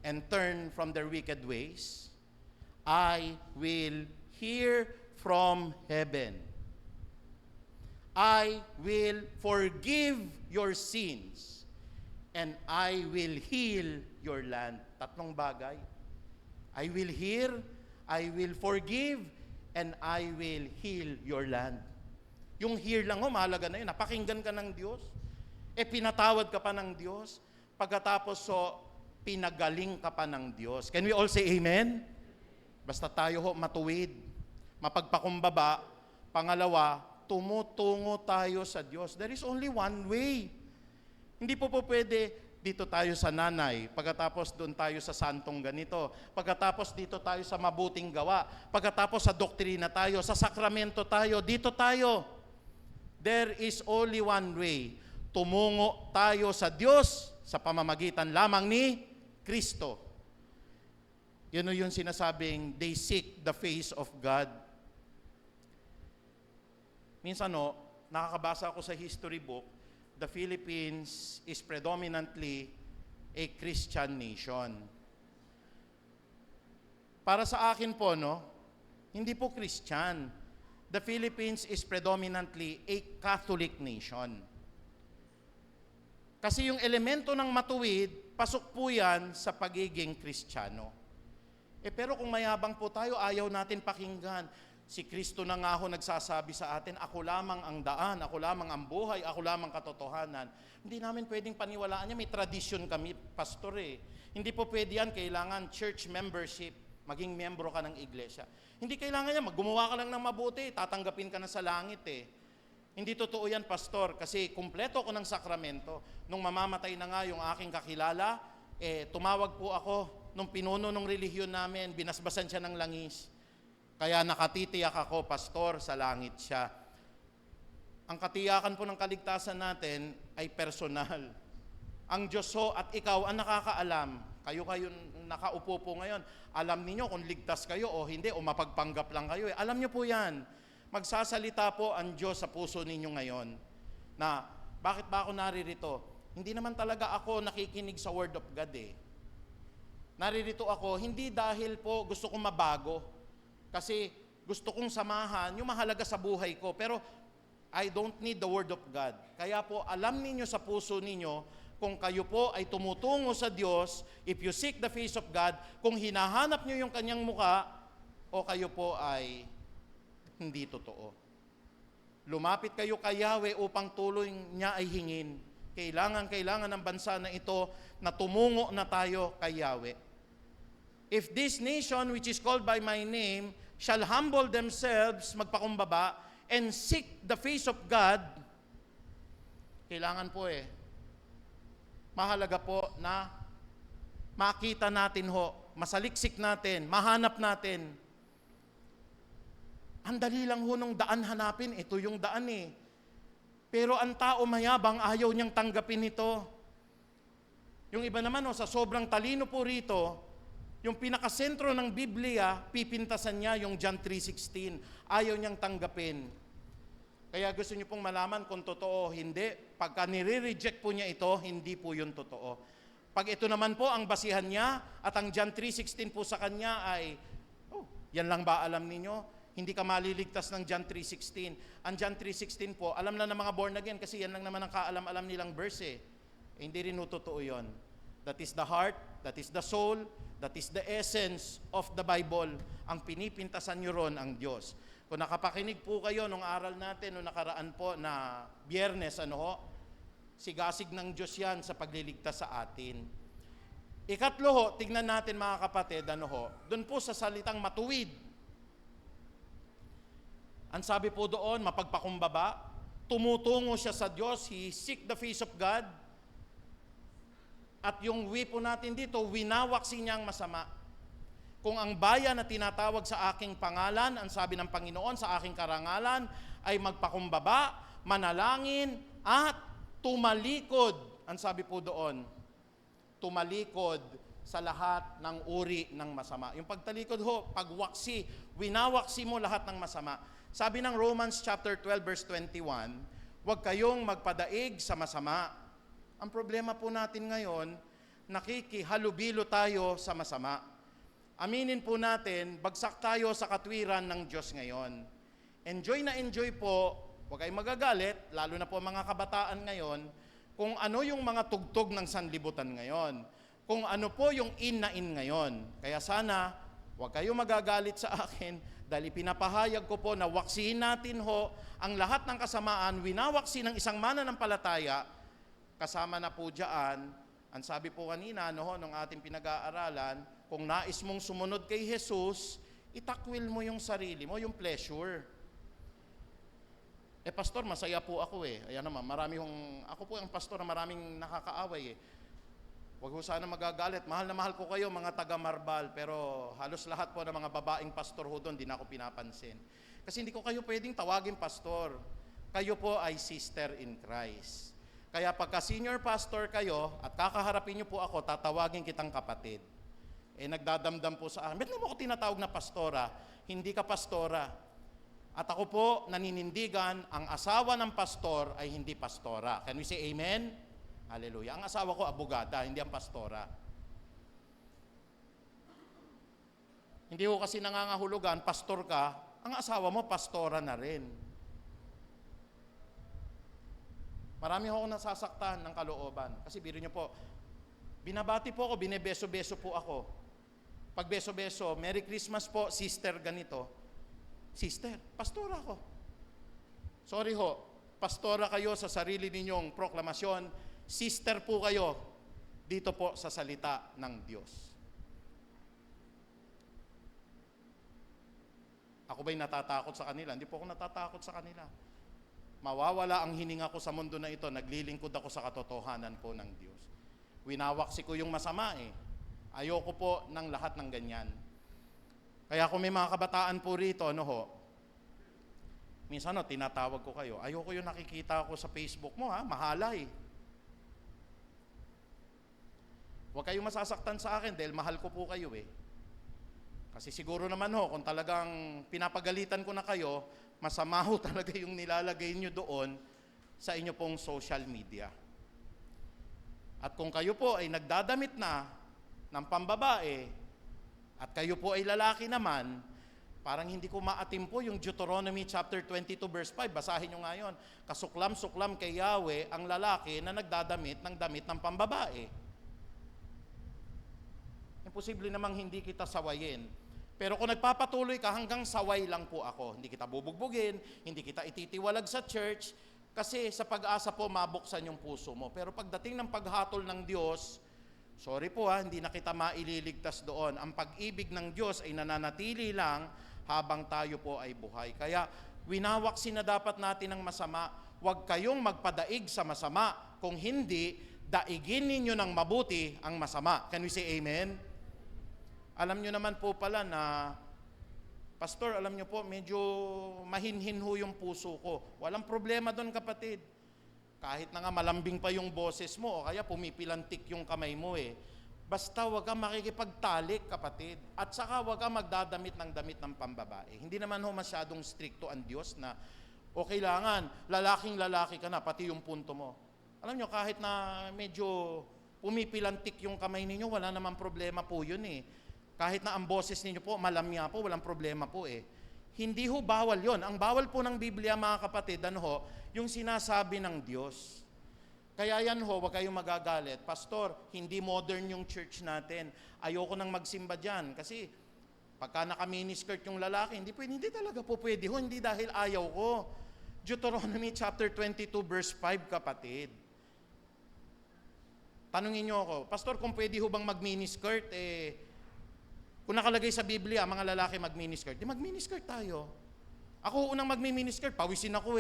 and turn from their wicked ways. I will hear from heaven. I will forgive your sins and I will heal your land. Tatlong bagay. I will hear, I will forgive, and I will heal your land. Yung hear lang mahalaga na yun. Napakinggan ka ng Diyos. Pinatawad ka pa ng Diyos. Pagkatapos pinagaling ka pa ng Diyos. Can we all say amen? Basta tayo matuwid, mapagpakumbaba. Pangalawa, tumutungo tayo sa Diyos. There is only one way. Hindi po pwede dito tayo sa nanay, pagkatapos doon tayo sa santong ganito, pagkatapos dito tayo sa mabuting gawa, pagkatapos sa doktrina tayo, sa sakramento tayo, dito tayo. There is only one way. Tumungo tayo sa Diyos sa pamamagitan lamang ni Kristo. Yun yung sinasabing, they seek the face of God. Minsan nakakabasa ako sa history book, the Philippines is predominantly a Christian nation. Para sa akin po, hindi po Christian. The Philippines is predominantly a Catholic nation. Kasi yung elemento ng matuwid, pasok po yan sa pagiging Kristiyano. Pero kung mayabang po tayo, ayaw natin pakinggan. Si Kristo na nga ho nagsasabi sa atin, ako lamang ang daan, ako lamang ang buhay, ako lamang katotohanan. Hindi namin pwedeng paniwalaan niya, may tradisyon kami, pastor eh. Hindi po pwede yan, kailangan church membership, maging membro ka ng iglesia. Hindi kailangan yan, gumawa ka lang ng mabuti, tatanggapin ka na sa langit eh. Hindi totoo yan, pastor, kasi kumpleto ko ng sakramento. Nung mamamatay na nga yung aking kakilala, tumawag po ako, nung pinuno ng relihiyon namin, binasbasan siya ng langis. Kaya nakatitiyak ako, pastor, sa langit siya. Ang katiyakan po ng kaligtasan natin ay personal. Ang Diyos at ikaw ang nakakaalam. Kayo nakaupo po ngayon. Alam niyo kung ligtas kayo o hindi, o mapagpanggap lang kayo. Alam niyo po yan. Magsasalita po ang Diyos sa puso ninyo ngayon na, bakit ba ako naririto? Hindi naman talaga ako nakikinig sa Word of God eh. Naririto ako, hindi dahil po gusto kong mabago. Kasi gusto kong samahan yung mahalaga sa buhay ko. Pero I don't need the Word of God. Kaya po, alam ninyo sa puso ninyo, kung kayo po ay tumutungo sa Diyos, if you seek the face of God, kung hinahanap nyo yung kanyang muka, o kayo po ay hindi totoo. Lumapit kayo kay Yahweh upang tulong niya ay hingin. Kailangan ng bansa na ito na tumungo na tayo kay Yahweh. If this nation which is called by my name shall humble themselves, magpakumbaba, and seek the face of God, kailangan po mahalaga po na makita natin masaliksik natin, mahanap natin. Ang dali lang nung daan hanapin, ito yung daan eh. Pero ang tao mayabang, ayaw niyang tanggapin ito. Yung iba naman sa sobrang talino po rito, yung pinakasentro ng Biblia, pipintasan niya yung John 3:16. Ayaw niyang tanggapin. Kaya gusto niyo pong malaman kung totoo o hindi. Pagka nire-reject po niya ito, hindi po yun totoo. Pag ito naman po ang basihan niya at ang John 3:16 po sa kanya ay, yan lang ba alam ninyo? Hindi ka maliligtas ng John 3:16. Ang John 3:16 po, alam na ng mga born again kasi yan lang naman ang kaalam-alam nilang verse hindi rin totoo yun. That is the heart, that is the soul, that is the essence of the Bible. Ang pinipintasan nyo ron ang Diyos. Kung nakapakinig po kayo nung aral natin, nung nakaraan po na Biyernes, sigasig ng Diyos yan sa pagliligtas sa atin. Ikatlo ho, tignan natin mga kapatid, doon po sa salitang matuwid. Ang sabi po doon, mapagpakumbaba, tumutungo siya sa Diyos, he seek the face of God. At yung we po natin dito, winawaksi niya ang masama. Kung ang bayan na tinatawag sa aking pangalan, ang sabi ng Panginoon sa aking karangalan, ay magpakumbaba, manalangin, at tumalikod. Ang sabi po doon, tumalikod sa lahat ng uri ng masama. Yung pagtalikod ho, pagwaksi, winawaksi mo lahat ng masama. Sabi ng Romans chapter 12 verse 21, huwag kayong magpadaig sa masama. Ang problema po natin ngayon, nakikihalubilo tayo sa masama. Aminin po natin, bagsak tayo sa katwiran ng Diyos ngayon. Enjoy na enjoy po, huwag kayong magagalit, lalo na po mga kabataan ngayon, kung ano yung mga tugtog ng sanlibutan ngayon. Kung ano po yung in na in ngayon. Kaya sana, huwag kayo magagalit sa akin dahil pinapahayag ko po na waksihin natin ho ang lahat ng kasamaan, winawaksi ng isang mananampalataya, kasama na po dyan, ang sabi po kanina, nung ating pinag-aaralan, kung nais mong sumunod kay Jesus, itakwil mo yung sarili mo, yung pleasure. Pastor, masaya po ako Ayan naman, ako po ang pastor na maraming nakakaaway Huwag ho sana magagalit. Mahal na mahal ko kayo, mga taga-Marbal, pero halos lahat po ng mga babaeng pastor ho doon, di na ako pinapansin. Kasi hindi ko kayo pwedeng tawagin pastor. Kayo po ay sister in Christ. Kaya pagka senior pastor kayo, at kakaharapin niyo po ako, tatawagin kitang kapatid. Nagdadamdam po sa akin, ba't mo ako tinatawag na pastora? Hindi ka pastora. At ako po, naninindigan, ang asawa ng pastor ay hindi pastora. Can we say amen? Hallelujah. Ang asawa ko, abogada, hindi ang pastora. Hindi ko kasi nangangahulugan, pastor ka, ang asawa mo, pastora na rin. Marami akong nasasaktan ng kalooban. Kasi biro niyo po, binabati po ako, binebeso-beso po ako. Pag beso-beso, Merry Christmas po, sister ganito. Sister, pastora ko. Sorry ho, pastora kayo sa sarili ninyong proklamasyon, sister po kayo dito po sa salita ng Diyos. Ako ba'y natatakot sa kanila? Hindi po ako natatakot sa kanila. Mawawala ang hininga ko sa mundo na ito, naglilingkod ako sa katotohanan po ng Diyos. Winawaksi ko yung masama Ayoko po ng lahat ng ganyan. Kaya kung may mga kabataan po rito, minsan tinatawag ko kayo, ayoko yung nakikita ko sa Facebook mo mahala Huwag kayong masasaktan sa akin dahil mahal ko po kayo Kasi siguro naman kung talagang pinapagalitan ko na kayo, masama talaga yung nilalagay nyo doon sa inyo pong social media. At kung kayo po ay nagdadamit na ng pambabae, at kayo po ay lalaki naman, parang hindi ko maatimpo yung Deuteronomy chapter 22 verse 5. Basahin nyo ngayon. Kasuklam-suklam kay Yahweh ang lalaki na nagdadamit ng damit ng pambabae. Imposible namang hindi kita sawayin. Pero kung nagpapatuloy ka, hanggang saway lang po ako. Hindi kita bubugbugin, hindi kita ititiwalag sa church, kasi sa pag-asa po mabuksan yung puso mo. Pero pagdating ng paghatol ng Diyos, sorry po hindi na kita maililigtas doon. Ang pag-ibig ng Diyos ay nananatili lang habang tayo po ay buhay. Kaya winawaksi na dapat natin ang masama. Huwag kayong magpadaig sa masama. Kung hindi, daigin ninyo ng mabuti ang masama. Can we say amen? Alam nyo naman po pala na, Pastor, alam nyo po, medyo mahinhin ho yung puso ko. Walang problema doon, kapatid. Kahit na nga malambing pa yung boses mo o kaya pumipilantik yung kamay mo Basta wag kang makikipagtalik, kapatid. At saka wag kang magdadamit ng damit ng pambabae. Hindi naman masyadong stricto ang Diyos na o kailangan, lalaking-lalaki ka na, pati yung punto mo. Alam nyo, kahit na medyo pumipilantik yung kamay ninyo, wala namang problema po yun Kahit na ang boses ninyo po, malamya po, walang problema po Hindi ho bawal yon. Ang bawal po ng Biblia, mga kapatid, yung sinasabi ng Diyos. Kaya yan huwag kayong magagalit. Pastor, hindi modern yung church natin. Ayoko nang magsimba dyan. Kasi pagka naka-miniskirt yung lalaki, hindi talaga po pwede hindi dahil ayaw ko. Deuteronomy chapter 22 verse 5, kapatid. Tanungin niyo ako, Pastor, kung pwede ho bang mag-miniskirt, kung nakalagay sa Biblia, mga lalaki mag-miniskirt, di mag-miniskirt tayo. Ako unang mag-miniskirt, pawisin ako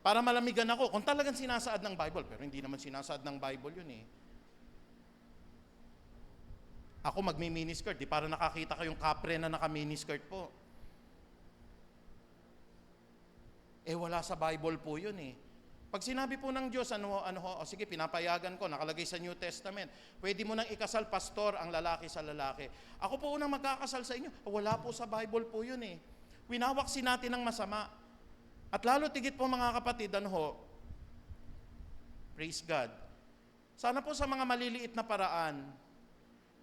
para malamigan ako. Kung talagang sinasaad ng Bible, pero hindi naman sinasaad ng Bible yun Ako magmi-miniskirt, di para nakakita ko yung kapre na naka-miniskirt po. Wala sa Bible po yun Pag sinabi po ng Diyos, sige, pinapayagan ko, nakalagay sa New Testament, pwede mo nang ikasal, pastor, ang lalaki sa lalaki. Ako po unang magkakasal sa inyo. Wala po sa Bible po yun Winawaksin natin ng masama. At lalo tigit po mga kapatid, praise God. Sana po sa mga maliliit na paraan,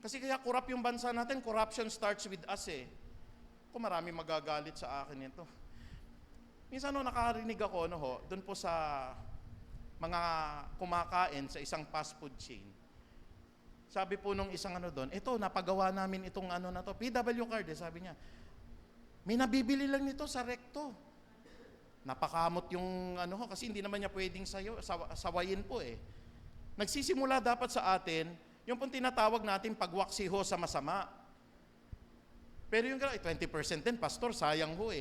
kasi kaya corrupt yung bansa natin, corruption starts with us Kung marami magagalit sa akin ito. Minsan nakarinig ako doon po sa mga kumakain sa isang fast food chain. Sabi po nung isang doon, ito napagawa namin itong na to, PW card sabi niya. May nabibili lang nito sa recto. Napakamot yung kasi hindi naman niya pwedeng sawayin po Nagsisimula dapat sa atin, yung pong tinatawag natin pagwaksi ho sa masama. Pero yung 20% din, pastor, sayang ho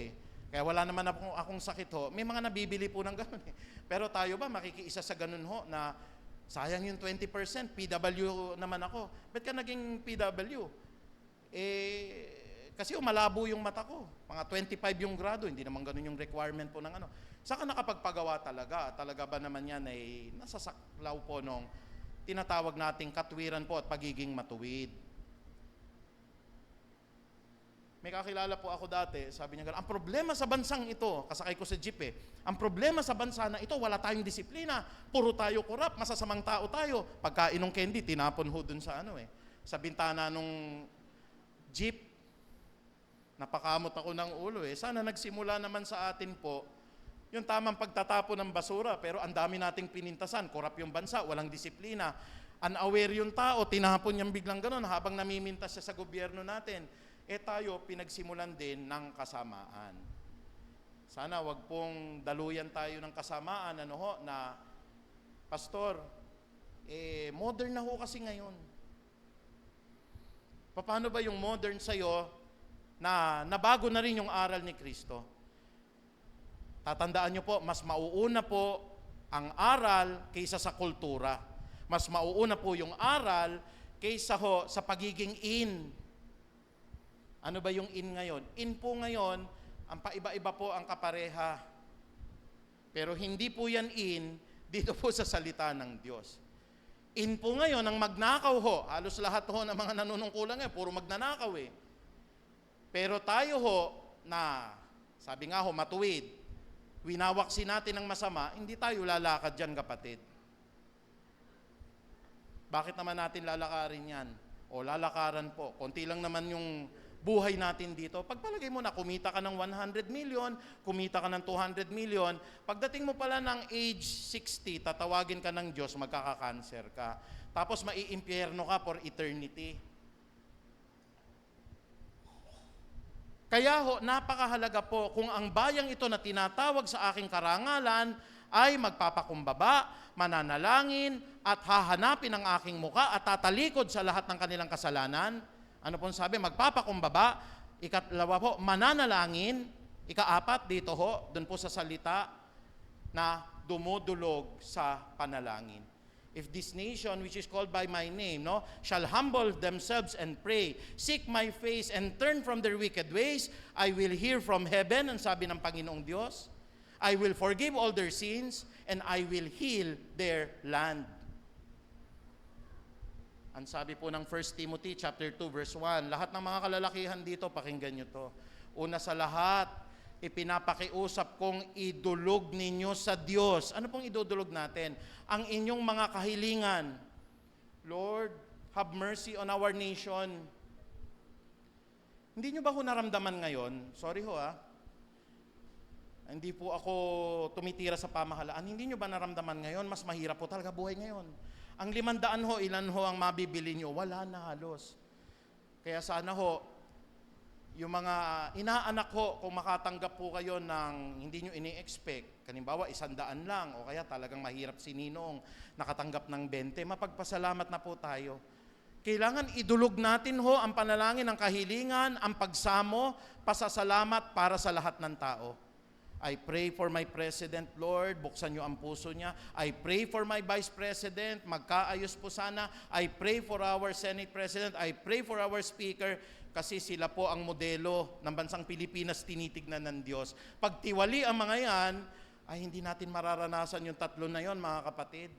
Kaya wala naman akong sakit ho. May mga nabibili po ng ganun Pero tayo ba makikiisa sa ganun ho na sayang yung 20%, PW naman ako. Ba't ka naging PW? Kasi malabo yung mata ko. Mga 25 yung grado, hindi naman ganun yung requirement po ng Saka nakapagpagawa talaga. Talaga ba naman yan ay nasasaklaw po nung tinatawag nating katwiran po at pagiging matuwid. May kakilala po ako dati, sabi niya gano'n, ang problema sa bansang ito, kasakay ko sa jeep ang problema sa bansa na ito, wala tayong disiplina, puro tayo korap, masasamang tao tayo. Pagkain ng candy, tinapon ho dun sa sa bintana nung jeep. Napakamot ako ng ulo Sana nagsimula naman sa atin po, yung tamang pagtatapon ng basura, pero ang dami nating pinintasan, korap yung bansa, walang disiplina. Unaware yung tao, tinapon niyang biglang gano'n habang namimintas siya sa gobyerno natin. Tayo, pinagsimulan din ng kasamaan. Sana wag pong daluyan tayo ng kasamaan, na, Pastor, modern na ho kasi ngayon. Paano ba yung modern sa'yo na nabago na rin yung aral ni Kristo? Tatandaan nyo po, mas mauuna po ang aral kaysa sa kultura. Mas mauuna po yung aral kaysa sa pagiging in. Ano ba yung in ngayon? In po ngayon, ang paiba-iba po ang kapareha. Pero hindi po yan in dito po sa salita ng Diyos. In po ngayon, ang magnakaw halos lahat ng mga nanunungkulan ngayon, puro magnanakaw Pero tayo na, sabi nga matuwid, winawaksin natin ng masama, hindi tayo lalakad dyan, kapatid. Bakit naman natin lalakarin yan? Lalakaran po. Konti lang naman yung buhay natin dito. Pagpalagay mo na, kumita ka ng 100 million, kumita ka ng 200 million, pagdating mo pala ng age 60, tatawagin ka ng Diyos, magkaka-cancer ka. Tapos maiimpyerno ka for eternity. Kaya napakahalaga po kung ang bayang ito na tinatawag sa aking karangalan ay magpapakumbaba, mananalangin, at hahanapin ang aking muka at tatalikod sa lahat ng kanilang kasalanan. Ano pong sabi? Magpapakumbaba. Ikatlawa po, mananalangin. Ikaapat dito doon po sa salita na dumudulog sa panalangin. If this nation which is called by my name, shall humble themselves and pray, seek my face and turn from their wicked ways, I will hear from heaven, ang sabi ng Panginoong Diyos. I will forgive all their sins and I will heal their land. Ang sabi po ng 1 Timothy chapter 2 verse 1, lahat ng mga kalalakihan dito, pakinggan nyo to. Una sa lahat, ipinapakiusap kong idulog ninyo sa Diyos. Ano pong idudulog natin? Ang inyong mga kahilingan. Lord, have mercy on our nation. Hindi nyo ba naramdaman ngayon? Sorry hindi po ako tumitira sa pamahalaan. Hindi nyo ba naramdaman ngayon? Mas mahirap po talaga buhay ngayon. Ang 500 ilan ang mabibili nyo? Wala na halos. Kaya sana yung mga inaanak ko, kung makatanggap po kayo ng hindi nyo ini-expect, kanimbawa 100 lang, o kaya talagang mahirap si Ninong nakatanggap ng 20, mapagpasalamat na po tayo. Kailangan idulog natin ho ang panalangin ng kahilingan, ang pagsamo, pasasalamat para sa lahat ng tao. I pray for my President, Lord, buksan nyo ang puso niya. I pray for my Vice President, magkaayos po sana. I pray for our Senate President, I pray for our Speaker, kasi sila po ang modelo ng bansang Pilipinas tinitignan ng Diyos. Pag tiwali ang mga yan, ay hindi natin mararanasan yung tatlo na yon, mga kapatid.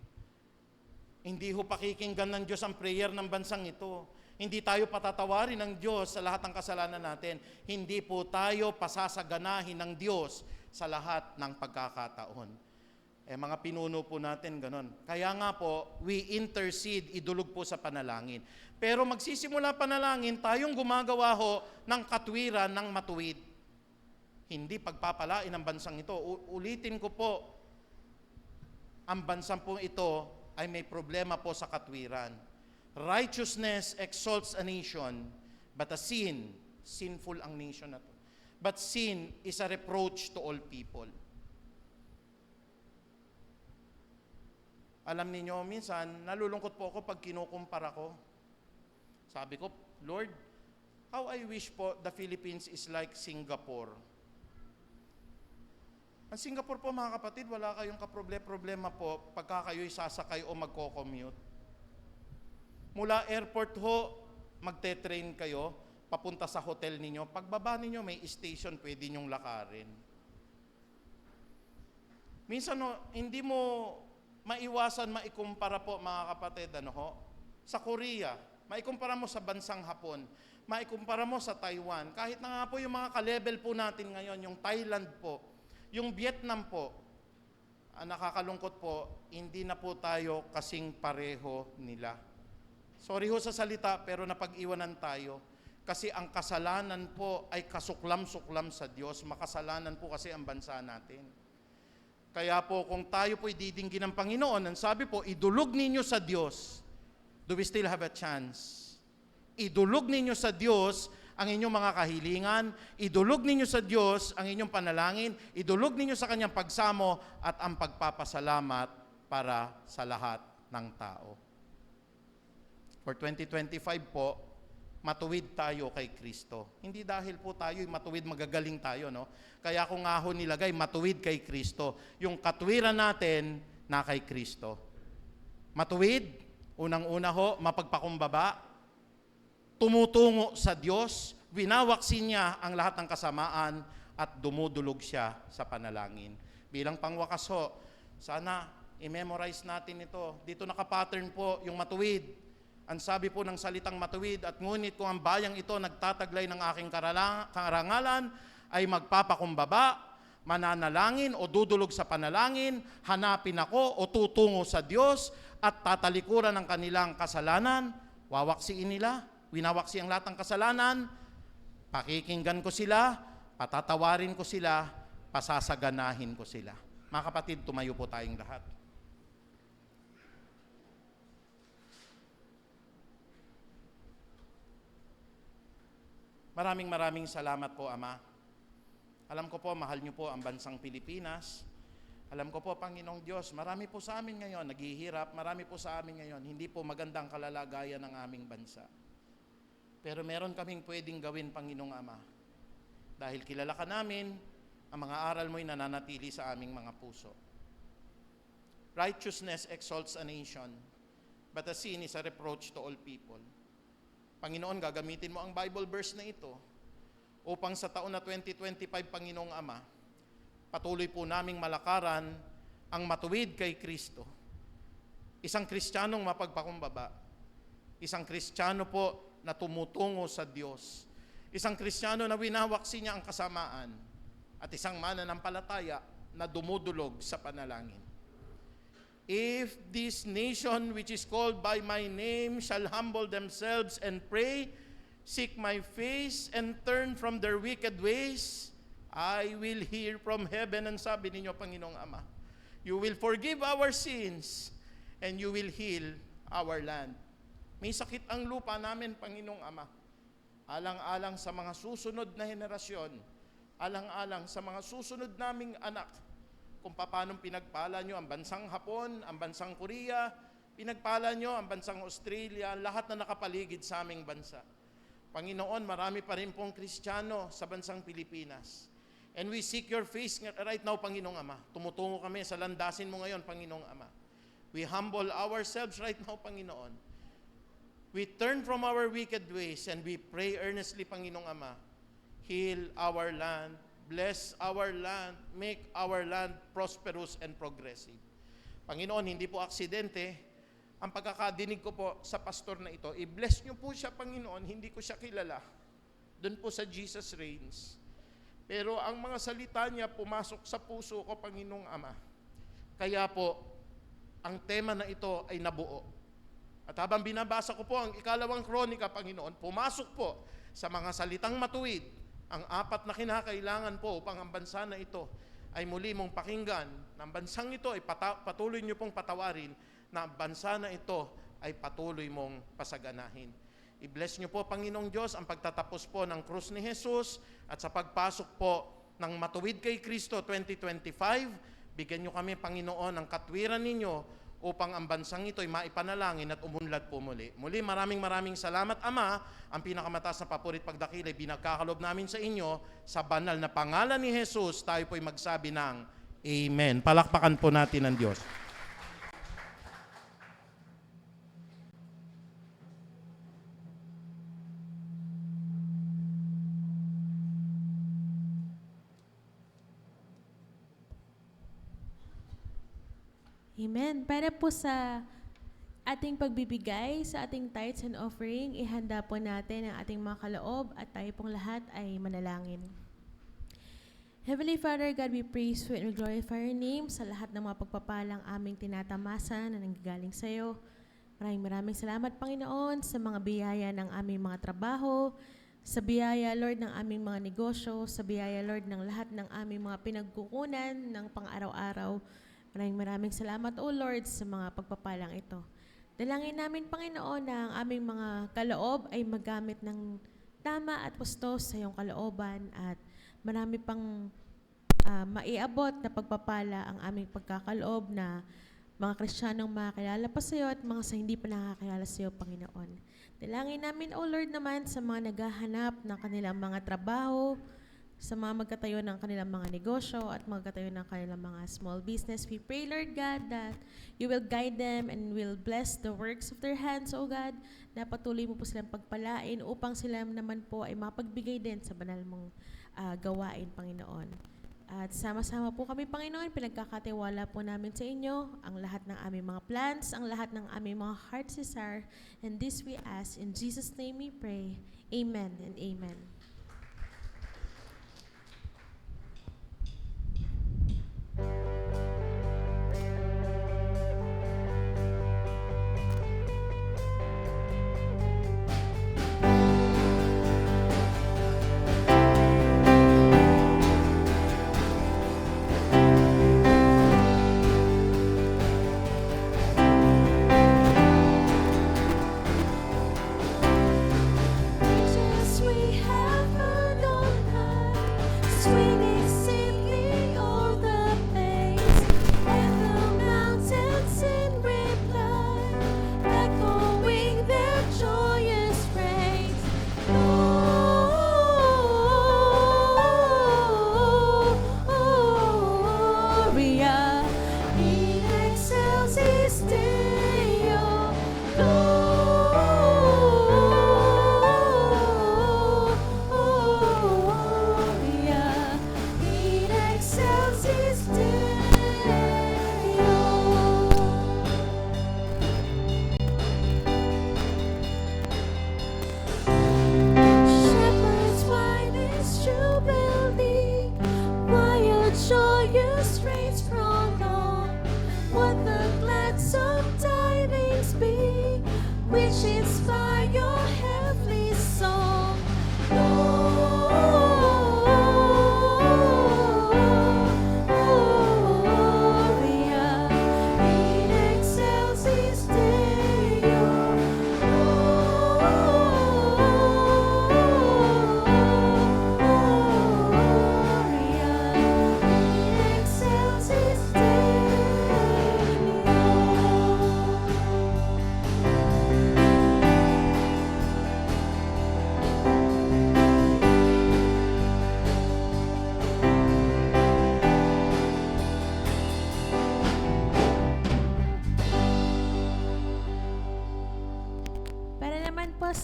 Hindi ho pakikinggan ng Diyos ang prayer ng bansang ito. Hindi tayo patatawarin ng Diyos sa lahat ng kasalanan natin. Hindi po tayo pasasaganahin ng Diyos sa lahat ng pagkakataon. Mga pinuno po natin ganon. Kaya nga po, we intercede, idulog po sa panalangin. Pero magsisimula panalangin, tayong gumagawa ho ng katwiran ng matuwid. Hindi pagpapalain ang bansang ito. Ulitin ko po, ang bansang po ito ay may problema po sa katwiran. Righteousness exalts a nation, but a sin, sinful ang nation na to. But sin is a reproach to all people. Alam niyo, minsan, nalulungkot po ako pag kinukumpara ko. Sabi ko, Lord, how I wish po the Philippines is like Singapore. Ang Singapore po, mga kapatid, wala kayong kaproblema po pagka kayo'y sasakay o magko-commute. Mula airport ho, magte-train kayo, papunta sa hotel ninyo. Pagbaba ninyo, may station, pwede nyong lakarin. Minsan, hindi mo maiwasan maikumpara po, mga kapatid, sa Korea, maikumpara mo sa bansang Hapon, maikumpara mo sa Taiwan, kahit na nga po yung mga ka-level po natin ngayon, yung Thailand po, yung Vietnam po, nakakalungkot po, hindi na po tayo kasing pareho nila. Sorry ho sa salita, pero napag-iwanan tayo. Kasi ang kasalanan po ay kasuklam-suklam sa Diyos. Makasalanan po kasi ang bansa natin. Kaya po, kung tayo po ididinggin ng Panginoon, ang sabi po, idulog ninyo sa Diyos. Do we still have a chance? Idulog ninyo sa Diyos ang inyong mga kahilingan, idulog ninyo sa Diyos ang inyong panalangin, idulog ninyo sa Kanyang pagsamo at ang pagpapasalamat para sa lahat ng tao. For 2025 po, matuwid tayo kay Kristo. Hindi dahil po tayo'y matuwid, magagaling tayo, no? Kaya kung nga ho nilagay, matuwid kay Kristo. Yung katwiran natin na kay Kristo. Matuwid, unang-una ho, mapagpakumbaba, tumutungo sa Diyos, winawaksin niya ang lahat ng kasamaan at dumudulog siya sa panalangin. Bilang pangwakas ho, sana i-memorize natin ito. Dito nakapattern po yung matuwid. Ang sabi po ng salitang matuwid, at ngunit kung ang bayang ito nagtataglay ng aking karangalan, ay magpapakumbaba, mananalangin o dudulog sa panalangin, hanapin ako o tutungo sa Diyos, at tatalikuran ng kanilang kasalanan, wawaksiin nila, winawaksi ang lahat ng kasalanan, pakikinggan ko sila, patatawarin ko sila, pasasaganahin ko sila. Mga kapatid, tumayo po tayong lahat. Maraming salamat po, Ama. Alam ko po, mahal niyo po ang bansang Pilipinas. Alam ko po, Panginoong Diyos, marami po sa amin ngayon, naghihirap, marami po sa amin ngayon, hindi po magandang kalalagayan ng aming bansa. Pero meron kaming pwedeng gawin, Panginoong Ama. Dahil kilala ka namin, ang mga aral mo'y nananatili sa aming mga puso. Righteousness exalts a nation, but a sin is a reproach to all people. Panginoon, gagamitin mo ang Bible verse na ito upang sa taon na 2025, Panginoong Ama, patuloy po naming malakaran ang matuwid kay Kristo. Isang Kristiyanong mapagpakumbaba. Isang Kristiyano po na tumutungo sa Diyos. Isang Kristiyano na winawaksi niya ang kasamaan. At isang mananampalataya na dumudulog sa panalangin. If this nation which is called by my name shall humble themselves and pray, seek my face and turn from their wicked ways, I will hear from heaven. And sabi ninyo, Panginoong Ama, you will forgive our sins and you will heal our land. May sakit ang lupa namin, Panginoong Ama. alang-alang sa mga susunod na henerasyon, alang-alang sa mga susunod naming anak, kung paano pinagpala nyo ang bansang Hapon, ang bansang Korea, pinagpala nyo ang bansang Australia, lahat na nakapaligid sa aming bansa. Panginoon, marami pa rin pong Kristiyano sa bansang Pilipinas. And we seek your face right now, Panginoong Ama. Tumutungo kami sa landasin mo ngayon, Panginoong Ama. We humble ourselves right now, Panginoon. We turn from our wicked ways and we pray earnestly, Panginoong Ama. Heal our land, bless our land, make our land prosperous and progressive. Panginoon, hindi po aksidente ang pagkakadinig ko po sa pastor na ito. I-bless niyo po siya, Panginoon, hindi ko siya kilala. Doon po sa Jesus Reigns. Pero ang mga salita niya pumasok sa puso ko, Panginoong Ama. Kaya po, ang tema na ito ay nabuo. At habang binabasa ko po ang 2 Kronika, Panginoon, pumasok po sa mga salitang matuwid, ang 4 na kinakailangan po upang ang bansa na ito ay muli mong pakinggan, na ang bansang ito ay patuloy niyo pong patawarin, na ang bansa na ito ay patuloy mong pasaganahin. I-bless niyo po, Panginoong Diyos, ang pagtatapos po ng krus ni Jesus at sa pagpasok po ng Matuwid kay Kristo 2025, bigyan niyo kami, Panginoon, ng katwiran ninyo upang ang bansang ito ay maipanalangin at umunlad po muli. Muli, maraming salamat, Ama. Ang pinakamataas na papurit pagdakil ay binagkakalob namin sa inyo sa banal na pangalan ni Jesus. Tayo po'y magsabi ng Amen. Palakpakan po natin ang Diyos. Amen. Para po sa ating pagbibigay, sa ating tithes and offering, ihanda po natin ang ating mga kaloob at tayo pong lahat ay manalangin. Heavenly Father, God, we praise you and we glorify your name sa lahat ng mga pagpapalang aming tinatamasa na nanggagaling sa iyo. Maraming salamat, Panginoon, sa mga biyaya ng aming mga trabaho, sa biyaya, Lord, ng aming mga negosyo, sa biyaya, Lord, ng lahat ng aming mga pinagkukunan ng pang-araw-araw. Maraming salamat, O Lord, sa mga pagpapalang ito. Dalangin namin, Panginoon, na ang aming mga kaloob ay magamit ng tama at pustos sa iyong kalooban at marami pang maiabot na pagpapala ang aming pagkakaloob na mga Kristiyanong makakilala pa sa iyo at mga sa hindi pa nakakilala sa iyo, Panginoon. Dalangin namin, O Lord, naman sa mga naghahanap ng kanilang mga trabaho, sa mga magkatayo ng kanilang mga negosyo at magkatayo ng kanilang mga small business. We pray, Lord God, that you will guide them and will bless the works of their hands, O God, na patuloy mo po silang pagpalain upang sila naman po ay mapagbigay din sa banal mong gawain, Panginoon. At sama-sama po kami, Panginoon, pinagkakatiwala po namin sa inyo ang lahat ng aming mga plans, ang lahat ng aming mga heart's desire. And this we ask, in Jesus' name we pray. Amen and amen. Just we have heard on high, sweet exceedingly all the pains, and the mountains in reply, echoing their joyous praise. Gloria in excelsis Deo, Gloria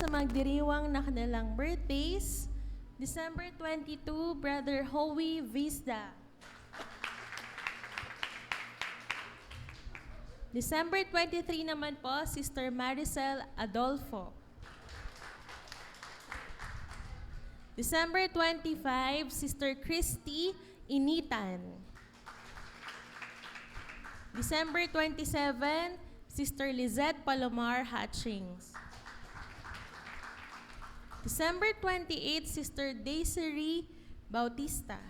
sa magdiriwang na kanilang birthdays. December 22, Brother Howie Vizda. December 23 naman po, Sister Maricel Adolfo. December 25, Sister Christy Initan. December 27, Sister Lizette Palomar Hatchings. December 28, Sister Desiree Bautista.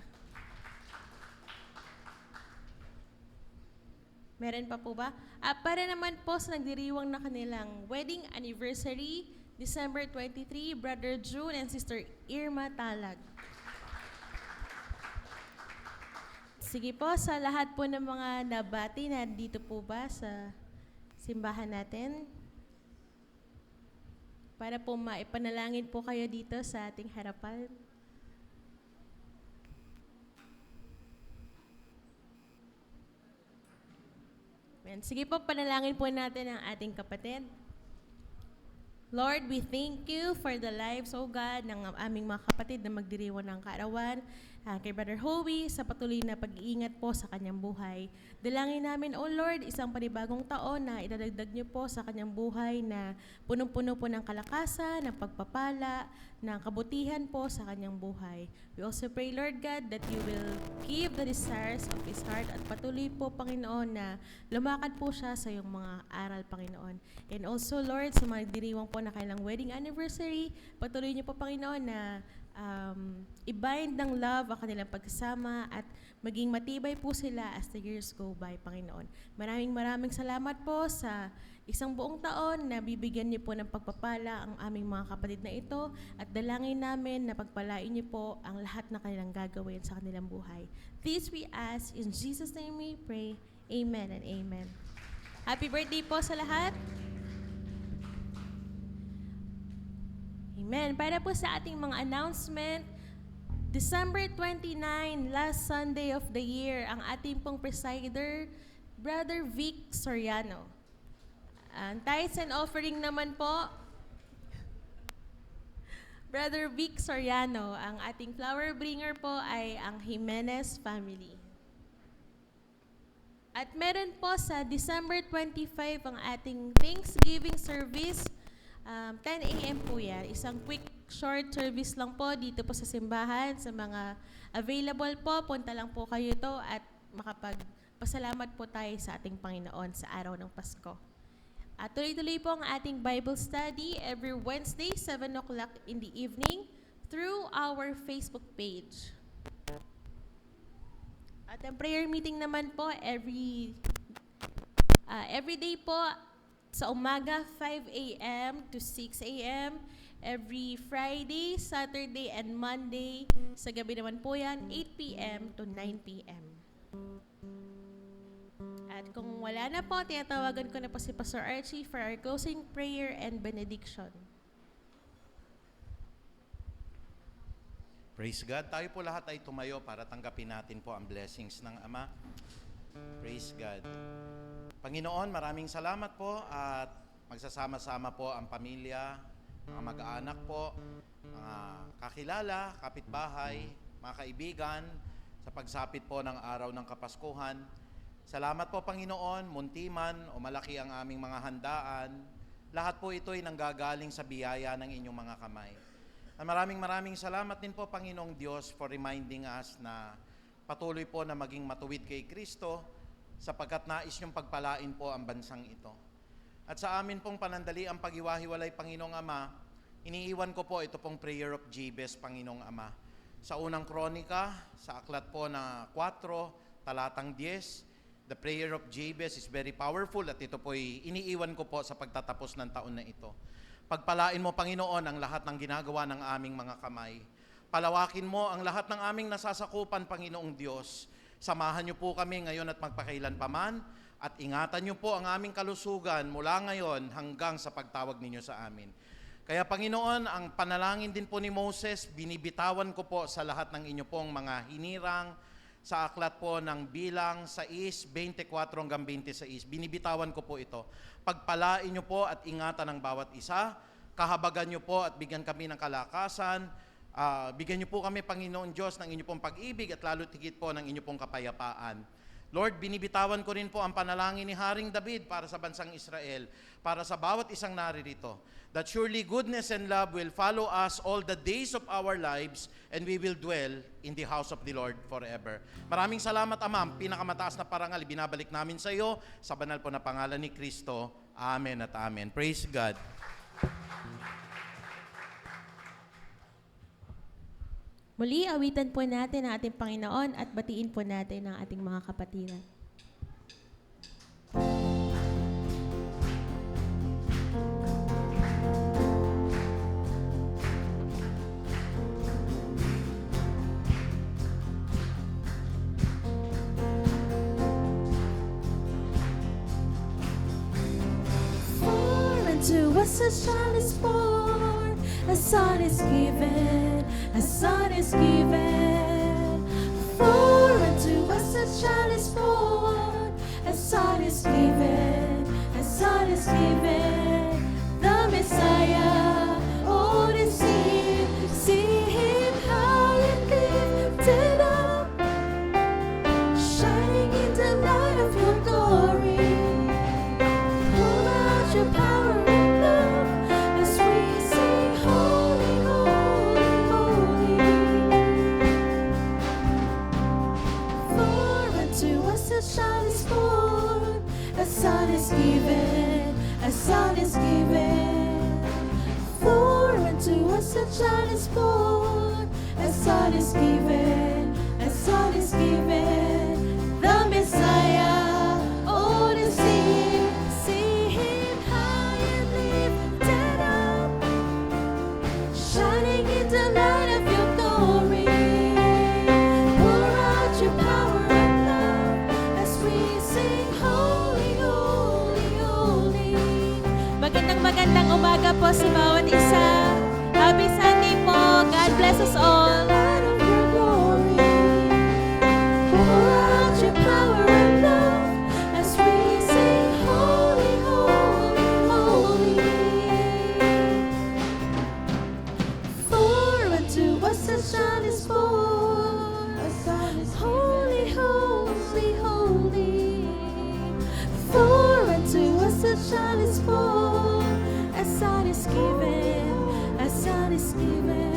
Meron pa po ba? Para naman po sa nagdiriwang na kanilang wedding anniversary, December 23, Brother June and Sister Irma Talag. Sige po, sa lahat po ng mga nabati na dito po ba sa simbahan natin, para po maipanalangin po kayo dito sa ating harapan. Amen. Sige po, panalangin po natin ang ating kapatid. Lord, we thank you for the lives, O God, ng aming mga kapatid na magdiriwang ng kaarawan. Kay Brother Howie, sa patuloy na pag-iingat po sa kanyang buhay. Dalangin namin, O Lord, isang panibagong taon na idadagdag niyo po sa kanyang buhay na punong-puno po ng kalakasan, ng pagpapala, ng kabutihan po sa kanyang buhay. We also pray, Lord God, that you will give the desires of his heart at patuloy po, Panginoon, na lumakad po siya sa iyong mga aral, Panginoon. And also, Lord, sa mga diriwang po na kailang wedding anniversary, patuloy niyo po, Panginoon, na i-bind ng love ang kanilang pagsasama at maging matibay po sila as the years go by, Panginoon. Maraming salamat po sa isang buong taon na bibigyan niyo po ng pagpapala ang aming mga kapatid na ito at dalangin namin na pagpalain niyo po ang lahat na kanilang gagawin sa kanilang buhay. This we ask, in Jesus' name we pray. Amen and amen. Happy birthday po sa lahat. Amen. Para po sa ating mga announcement, December 29, last Sunday of the year, ang ating pong presider, Brother Vic Soriano. Ang tithes and offering naman po, Brother Vic Soriano. Ang ating flower bringer po ay ang Jimenez family. At meron po sa December 25 ang ating Thanksgiving service. 10 a.m. po yan. Isang quick, short service lang po dito po sa simbahan. Sa mga available po, punta lang po kayo to at makapagpasalamat po tayo sa ating Panginoon sa araw ng Pasko. At tuloy-tuloy po ang ating Bible study every Wednesday, 7 o'clock in the evening through our Facebook page. At ang prayer meeting naman po every day po, sa umaga, 5 a.m. to 6 a.m. Every Friday, Saturday, and Monday. Sa gabi naman po yan, 8 p.m. to 9 p.m. At kung wala na po, tinatawagan ko na po si Pastor Archie for our closing prayer and benediction. Praise God. Tayo po lahat ay tumayo para tanggapin natin po ang blessings ng Ama. Praise God. Panginoon, maraming salamat po at magsasama-sama po ang pamilya, mga mag-aanak po, mga kakilala, kapitbahay, mga kaibigan sa pagsapit po ng araw ng Kapaskuhan. Salamat po, Panginoon, munti man o malaki ang aming mga handaan. Lahat po ito ay nanggagaling sa biyaya ng inyong mga kamay. At maraming salamat din po, Panginoong Diyos, for reminding us na patuloy po na maging matuwid kay Kristo, sapagkat nais niyong pagpalain po ang bansang ito. At sa amin pong panandali ang pag-iwahiwalay, Panginoong Ama, iniiwan ko po ito pong prayer of Jabez, Panginoong Ama. Sa unang kronika, sa aklat po na 4, talatang 10, the prayer of Jabez is very powerful at ito po iniiwan ko po sa pagtatapos ng taon na ito. Pagpalain mo, Panginoon, ang lahat ng ginagawa ng aming mga kamay. Palawakin mo ang lahat ng aming nasasakupan, Panginoong Diyos. Samahan niyo po kami ngayon at magpakailan paman at ingatan niyo po ang aming kalusugan mula ngayon hanggang sa pagtawag ninyo sa amin. Kaya Panginoon, ang panalangin din po ni Moses, binibitawan ko po sa lahat ng inyo pong mga hinirang sa aklat po ng Bilang 6:24 hanggang 26. Binibitawan ko po ito. Pagpalain niyo po at ingatan ang bawat isa. kahabagan niyo po at bigyan kami ng kalakasan. Bigyan niyo po kami, Panginoon Diyos, ng inyo pong pag-ibig at lalo't higit po ng inyo pong kapayapaan. Lord, binibitawan ko rin po ang panalangin ni Haring David para sa bansang Israel, para sa bawat isang naririto, that surely goodness and love will follow us all the days of our lives and we will dwell in the house of the Lord forever. Maraming salamat, Ama. Ang pinakamataas na parangal, binabalik namin sa iyo sa banal po na pangalan ni Kristo. Amen at amen. Praise God. Muli, awitan po natin ang ating Panginoon at batiin po natin ang ating mga kapatiran. For unto us a child is born, a son is given, a son is given. For unto us a child is born, a son is given, a son is given. The Messiah, oh, to see him high and lifted up, shining in the light of your glory. Pour out your power and love as we sing, holy, holy, holy. For unto us a child is born, a son is given, a son is given. For unto us a child is born, a son is given, a son is given. The Messiah, oh, to see him high and lifted up, shining in the light of your glory. Pour out your power and love as we sing, holy, holy, holy. Magandang umaga po sa bawat isa. Happy Sunday po. God bless us all. Light of your glory. Pour out your power and love as we sing, holy, holy, holy. For unto us a child is born, a son is holy, holy, holy. For unto us a child is born, a son is given, a son is given.